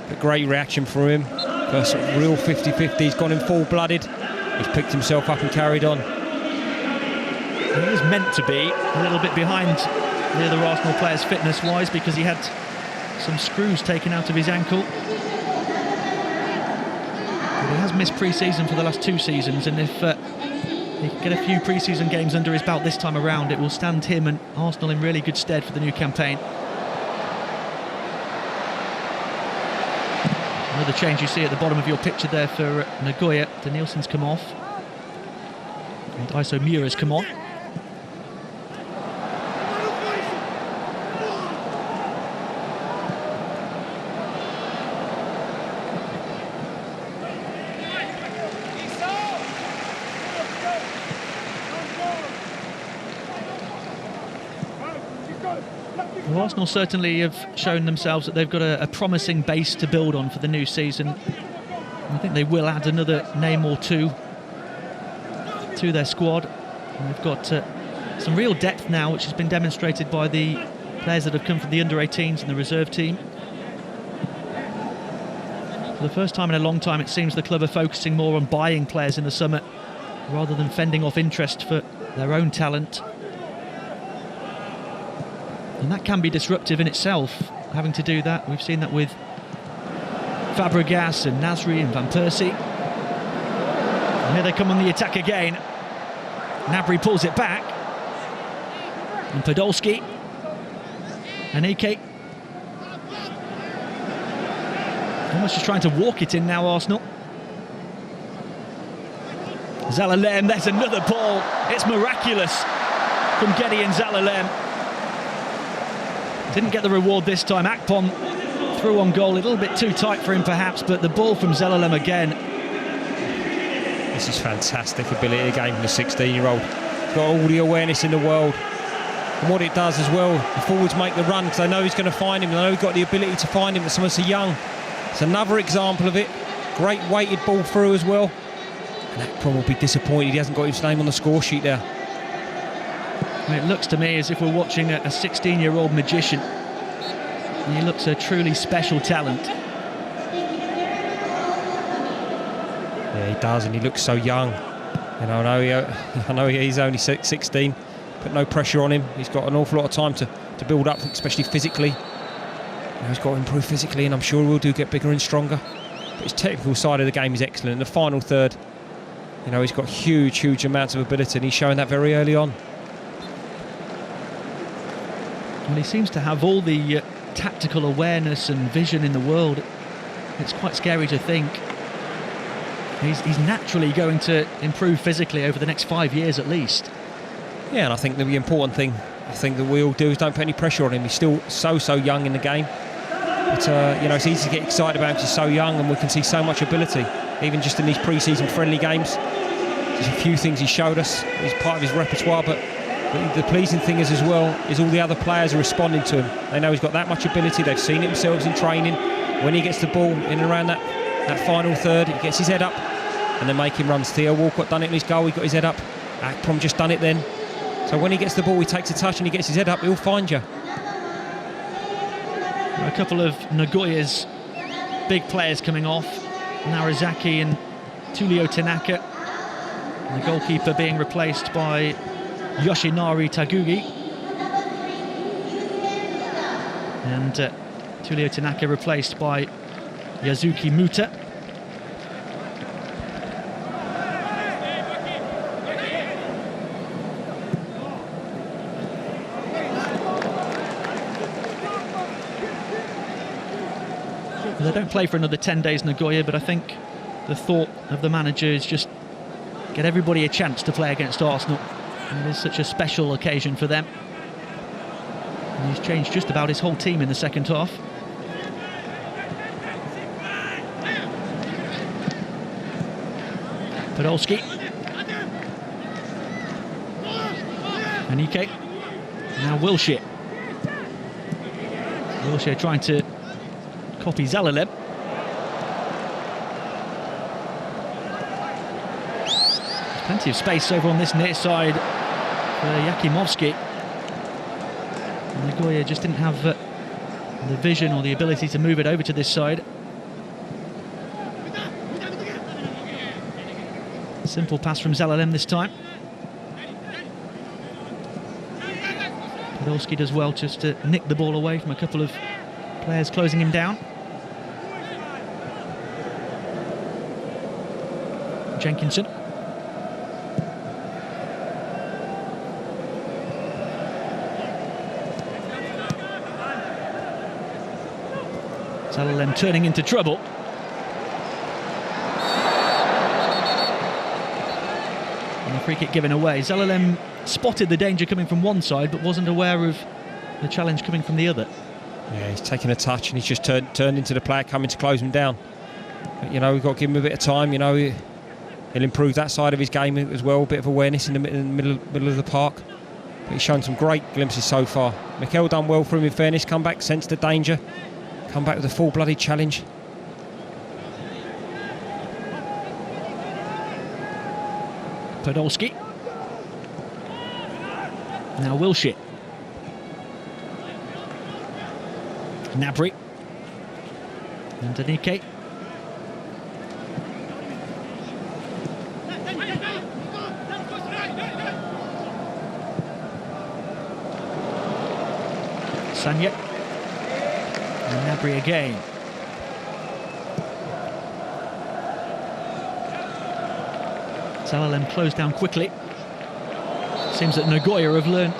A great reaction from him. First real 50-50. He's gone in full-blooded. He's picked himself up and carried on. He was meant to be a little bit behind the other Arsenal players fitness-wise, because he had some screws taken out of his ankle. But he has missed pre-season for the last 2 seasons, and if he can get a few pre-season games under his belt this time around, it will stand him and Arsenal in really good stead for the new campaign. Another change you see at the bottom of your picture there for Nagoya. Danilson's come off and Iso Miura's come on. Well, Arsenal certainly have shown themselves that they've got a promising base to build on for the new season. I think they will add another name or two to their squad. And they've got some real depth now, which has been demonstrated by the players that have come from the under-18s and the reserve team. the first time in a long time, it seems the club are focusing more on buying players in the summer rather than fending off interest for their own talent. And that can be disruptive in itself, having to do that. We've seen that with Fabregas and Nasri and Van Persie. And here they come on the attack again. Gnabry pulls it back. And Podolski. Anike. Almost just trying to walk it in now, Arsenal. Zelalem, there's another ball. It's miraculous from Gideon Zelalem. Didn't get the reward this time. Akpom through on goal, a little bit too tight for him perhaps, but the ball from Zelalem again. This is fantastic ability again from the 16-year-old. He's got all the awareness in the world. And what it does as well, the forwards make the run because they know he's going to find him. They know he's got the ability to find him, but someone so young. It's another example of it. Great weighted ball through as well. And Akpom will be disappointed he hasn't got his name on the score sheet there. It looks to me as if we're watching a 16-year-old magician. And he looks a truly special talent. Yeah, he does, and he looks so young. You know, I know he's only 16, but no pressure on him. He's got an awful lot of time to build up, especially physically. You know, he's got to improve physically, and I'm sure he will get bigger and stronger. But his technical side of the game is excellent. In the final third, you know, he's got huge amounts of ability, and he's showing that very early on. Well, he seems to have all the tactical awareness and vision in the world. It's quite scary to think. He's naturally going to improve physically over the next 5 years at least. Yeah, and I think the important thing, I think that we all do is don't put any pressure on him. He's still so young in the game. But, you know, it's easy to get excited about him because he's so young and we can see so much ability, even just in these pre-season friendly games. There's a few things he showed us. He's part of his repertoire, but the pleasing thing is as well is all the other players are responding to him. They know he's got that much ability. They've seen it themselves in training. When he gets the ball in and around that final third, he gets his head up and then making runs. Theo Walcott done it in his goal. He got his head up. Akpom just done it then. So when he gets the ball, he takes a touch and he gets his head up. He'll find you. A couple of Nagoya's big players coming off. Narazaki and Tulio Tanaka. And the goalkeeper being replaced by Yoshinari Tagugi. And Tulio Tanaka replaced by Yazuki Muta. They don't play for another 10 days, Nagoya, but I think the thought of the manager is just get everybody a chance to play against Arsenal. And it is such a special occasion for them. And he's changed just about his whole team in the second half. Podolski. Anike. Now Wilshere. Wilshere trying to copy Zelalem. There's plenty of space over on this near side for Yakimovsky. Nagoya just didn't have the vision or the ability to move it over to this side. Simple pass from Zelalem this time. Podolski does well just to nick the ball away from a couple of players closing him down. Jenkinson. Zelalem turning into trouble. And the free kick given away. Zelalem spotted the danger coming from one side but wasn't aware of the challenge coming from the other. Yeah, he's taken a touch and he's just turned into the player coming to close him down. But, you know, we've got to give him a bit of time. You know, he'll improve that side of his game as well. A bit of awareness in the middle of the park. But he's shown some great glimpses so far. Mikel done well for him in fairness. Come back, sensed the danger. Come back with a full-blooded challenge. Podolski. Now Wilshere. Gnabry. And Anike. Sanya. And Gnabry again. Salalem closed down quickly. Seems that Nagoya have learned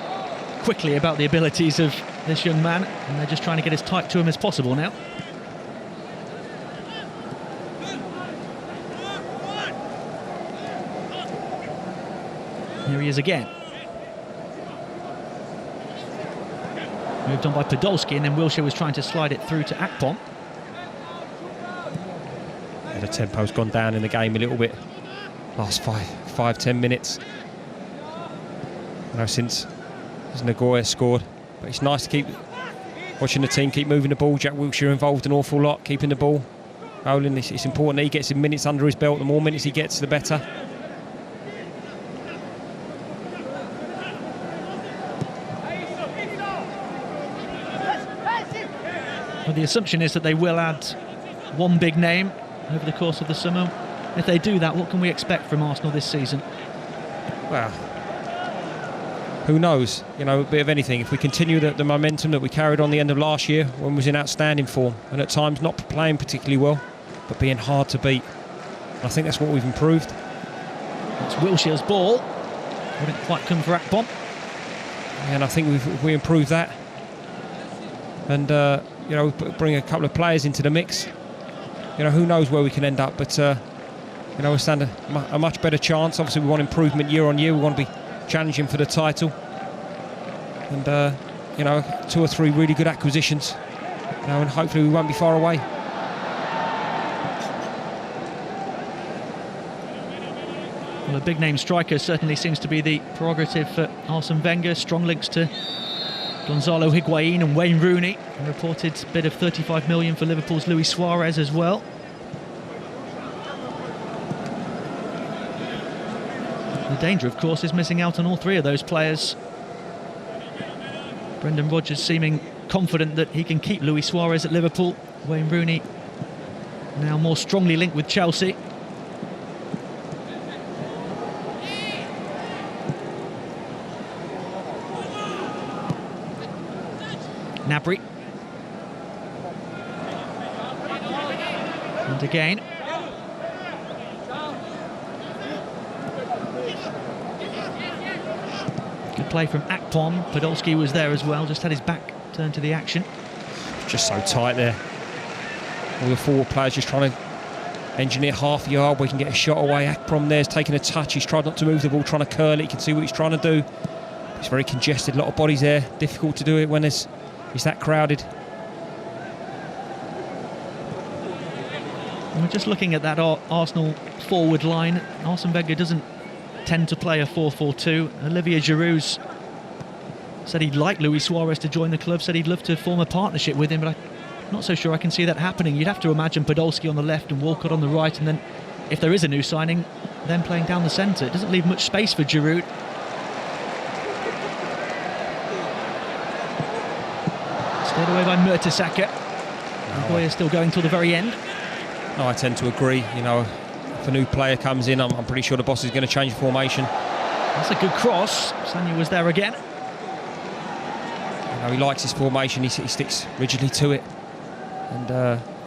quickly about the abilities of this young man, and they're just trying to get as tight to him as possible now. Here he is again. Moved on by Podolski, and then Wilshere was trying to slide it through to Akpom. Yeah, the tempo's gone down in the game a little bit. Last 5-10 minutes. You know, since Nagoya scored. But it's nice to keep watching the team keep moving the ball. Jack Wilshere involved an awful lot, keeping the ball rolling. It's important that he gets some minutes under his belt. The more minutes he gets, the better. Well, the assumption is that they will add one big name over the course of the summer. If they do that, what can we expect from Arsenal this season? Well, who knows? You know, a bit of anything. If we continue the momentum that we carried on the end of last year, when we was in outstanding form, and at times not playing particularly well, but being hard to beat. I think that's what we've improved. It's Wilshere's ball. Wouldn't quite come for Akpom. And I think if we improve that, and you know, bring a couple of players into the mix, you know, who knows where we can end up. But you know, we stand a much better chance. Obviously, we want improvement year on year. We want to be challenging for the title, and you know, 2 or 3 really good acquisitions, you know, and hopefully we won't be far away. Well, a big name striker certainly seems to be the prerogative for Arsene Wenger. Strong links to Gonzalo Higuain and Wayne Rooney. A reported bid of 35 million for Liverpool's Luis Suarez as well. The danger, of course, is missing out on all 3 of those players. Brendan Rodgers seeming confident that he can keep Luis Suarez at Liverpool. Wayne Rooney now more strongly linked with Chelsea. Gnabry. And again. Good play from Akpom. Podolski was there as well, just had his back turned to the action. Just so tight there. All the forward players just trying to engineer half a yard where he can get a shot away. Akpom there's taking a touch. He's tried not to move the ball, trying to curl it. You can see what he's trying to do. It's very congested, a lot of bodies there. Difficult to do it when it's that crowded. We're just looking at that Arsenal forward line. Arsene Wenger doesn't tend to play a 4-4-2. Olivier Giroud's said he'd like Luis Suarez to join the club, said he'd love to form a partnership with him, but I'm not so sure I can see that happening. You'd have to imagine Podolski on the left and Walcott on the right, and then if there is a new signing, then playing down the centre. It doesn't leave much space for Giroud. Stayed away by Mertesacker. Nagoya still going till the very end. No, I tend to agree. You know, if a new player comes in, I'm pretty sure the boss is going to change the formation. That's a good cross. Sanya was there again. You know, he likes his formation. He sticks rigidly to it. And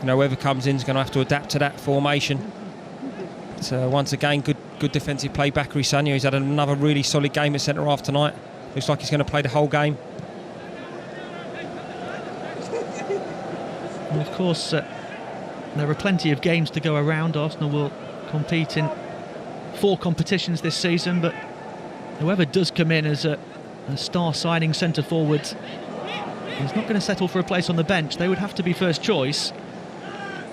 you know, whoever comes in is going to have to adapt to that formation. But once again, good defensive play. Bakary Sanya, he's had another really solid game at centre half tonight. Looks like he's going to play the whole game. And of course, there are plenty of games to go around. Arsenal will compete in 4 competitions this season, but whoever does come in as a star signing centre forward is not going to settle for a place on the bench. They would have to be first choice,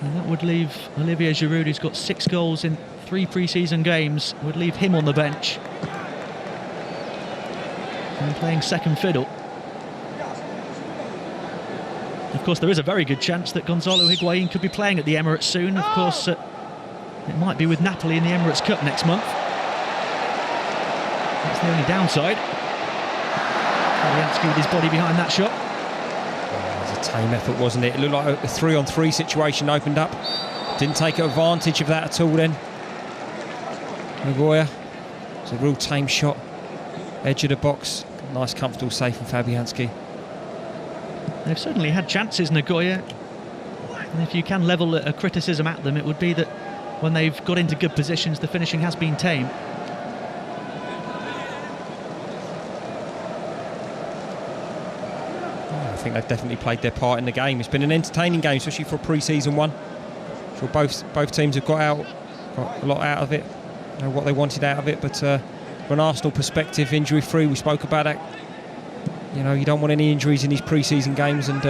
and that would leave Olivier Giroud, who's got 6 goals in 3 pre-season games, would leave him on the bench and playing second fiddle. Of course, there is a very good chance that Gonzalo Higuain could be playing at the Emirates soon. Of course, it might be with Napoli in the Emirates Cup next month. That's the only downside. Fabianski with his body behind that shot. It was a tame effort, wasn't it? It looked like a 3-on-3 situation opened up. Didn't take advantage of that at all then. Nagoya. It's a real tame shot. Edge of the box. Nice, comfortable save from Fabianski. They've certainly had chances, Nagoya. And if you can level a criticism at them, it would be that when they've got into good positions, the finishing has been tame. I think they've definitely played their part in the game. It's been an entertaining game, especially for a pre-season one. I'm sure both teams have got a lot out of it, you know, what they wanted out of it. But from an Arsenal perspective, injury-free, we spoke about that. You know, you don't want any injuries in these pre-season games, and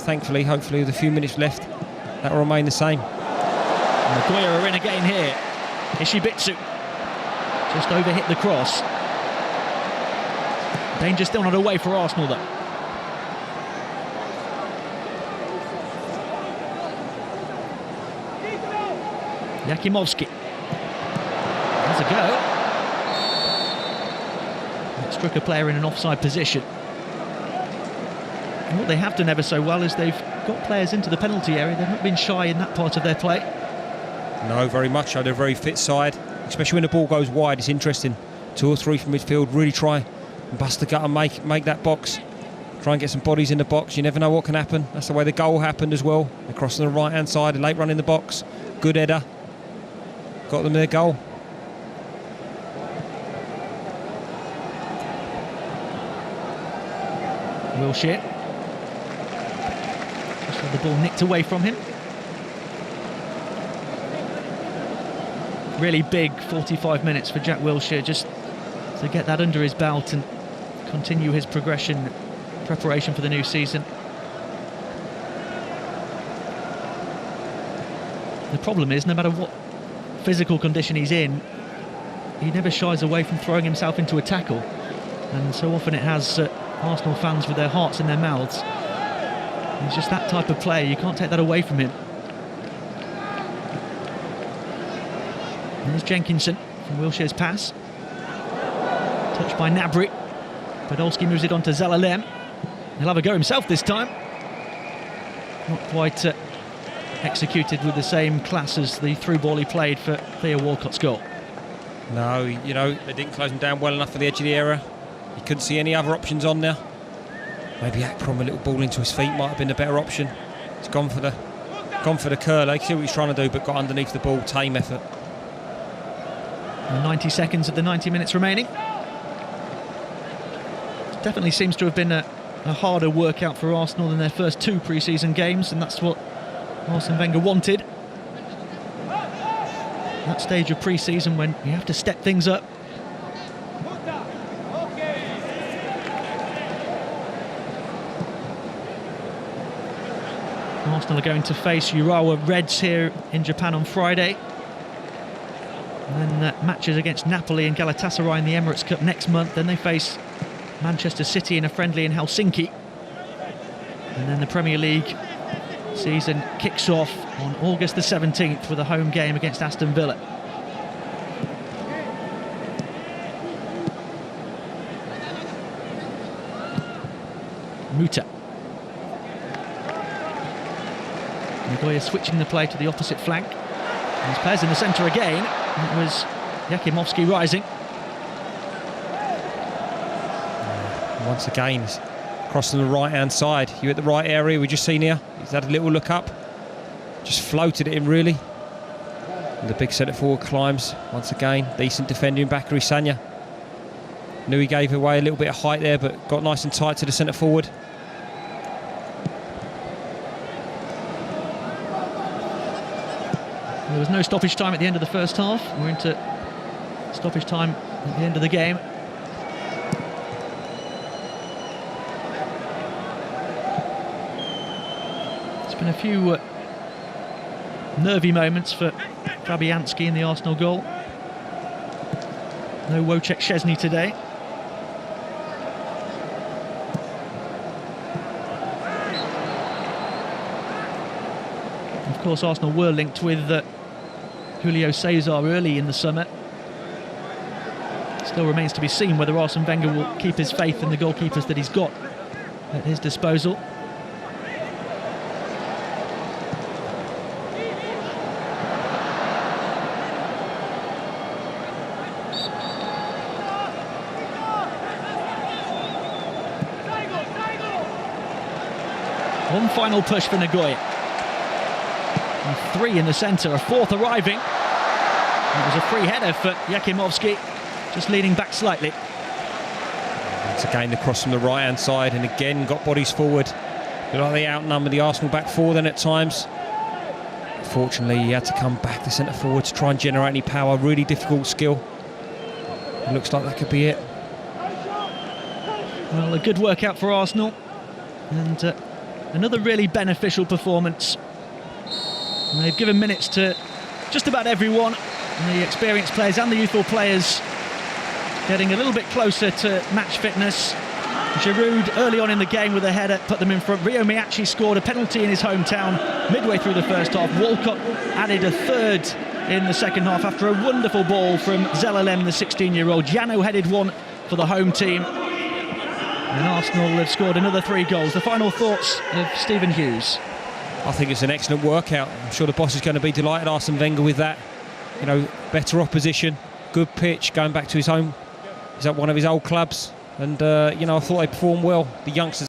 thankfully, hopefully, with a few minutes left, that will remain the same. Nagoya are in again here. Ishibitsu just overhit the cross. Danger still not away for Arsenal, though. Yakimovsky has a go. That struck a player in an offside position. And what they have done ever so well is they've got players into the penalty area. They've not been shy in that part of their play. No, very much so. They're a very fit side, especially when the ball goes wide. It's interesting. 2 or 3 from midfield, really try and bust the gut and make that box. Try and get some bodies in the box. You never know what can happen. That's the way the goal happened as well. They're crossing the right-hand side, a late run in the box. Good header. Got them their goal. Wilshere just had the ball nicked away from him. Really big 45 minutes for Jack Wilshere, just to get that under his belt and continue his preparation for the new season. The problem is, no matter what physical condition he's in, he never shies away from throwing himself into a tackle, and so often it has Arsenal fans with their hearts in their mouths. He's just that type of player, you can't take that away from him. There's Jenkinson from Wilshere's pass. Touched by Gnabry. Podolski moves it on to Zelalem. He'll have a go himself this time. Not quite executed with the same class as the through ball he played for Theo Walcott's goal. No, you know, they didn't close him down well enough for the edge of the area. You couldn't see any other options on there. Maybe Akprom, a little ball into his feet, might have been a better option. He's gone for the curler. You can see what he's trying to do, but got underneath the ball. Tame effort. 90 seconds of the 90 minutes remaining. Definitely seems to have been a harder workout for Arsenal than their first 2 pre-season games, and that's what Arsene Wenger wanted. That stage of pre-season when you have to step things up. Arsenal are going to face Urawa Reds here in Japan on Friday. And then matches against Napoli and Galatasaray in the Emirates Cup next month. Then they face Manchester City in a friendly in Helsinki. And then the Premier League season kicks off on August the 17th with a home game against Aston Villa. Muta. Nagoya switching the play to the opposite flank. There's players in the centre again. It was Yakimovsky rising. Once again, he's crossing the right-hand side. You're at the right area. We've just seen here. He's had a little look up. Just floated it in, really. And the big centre-forward climbs. Once again, decent defending Bakary Sagna. Knew he gave away a little bit of height there, but got nice and tight to the centre-forward. There was no stoppage time at the end of the first half. We're into stoppage time at the end of the game. It's been a few nervy moments for Fabianski in the Arsenal goal. No Wojciech Szczesny today. Of course, Arsenal were linked with Julio Cesar early in the summer. Still remains to be seen whether Arsene Wenger will keep his faith in the goalkeepers that he's got at his disposal. One final push for Nagoya. And 3 in the centre, a 4th arriving. It was a free header for Yakimovsky, just leaning back slightly. It's again across from the right-hand side, and again got bodies forward. Looked like they outnumbered the Arsenal back 4 then at times. Fortunately, he had to come back, the centre forward, to try and generate any power. Really difficult skill. It looks like that could be it. Well, a good workout for Arsenal, and another really beneficial performance. And they've given minutes to just about everyone, the experienced players and the youthful players getting a little bit closer to match fitness. Giroud early on in the game with a header put them in front. Rio Miyachi scored a penalty in his hometown midway through the first half. Walcott added a 3rd in the second half after a wonderful ball from Zelalem, the 16-year-old. Jano headed one for the home team. And Arsenal have scored another 3 goals. The final thoughts of Stephen Hughes. I think it's an excellent workout. I'm sure the boss is going to be delighted, Arsene Wenger, with that. You know, better opposition, good pitch, going back to his home. He's at one of his old clubs. And, you know, I thought they performed well. The youngsters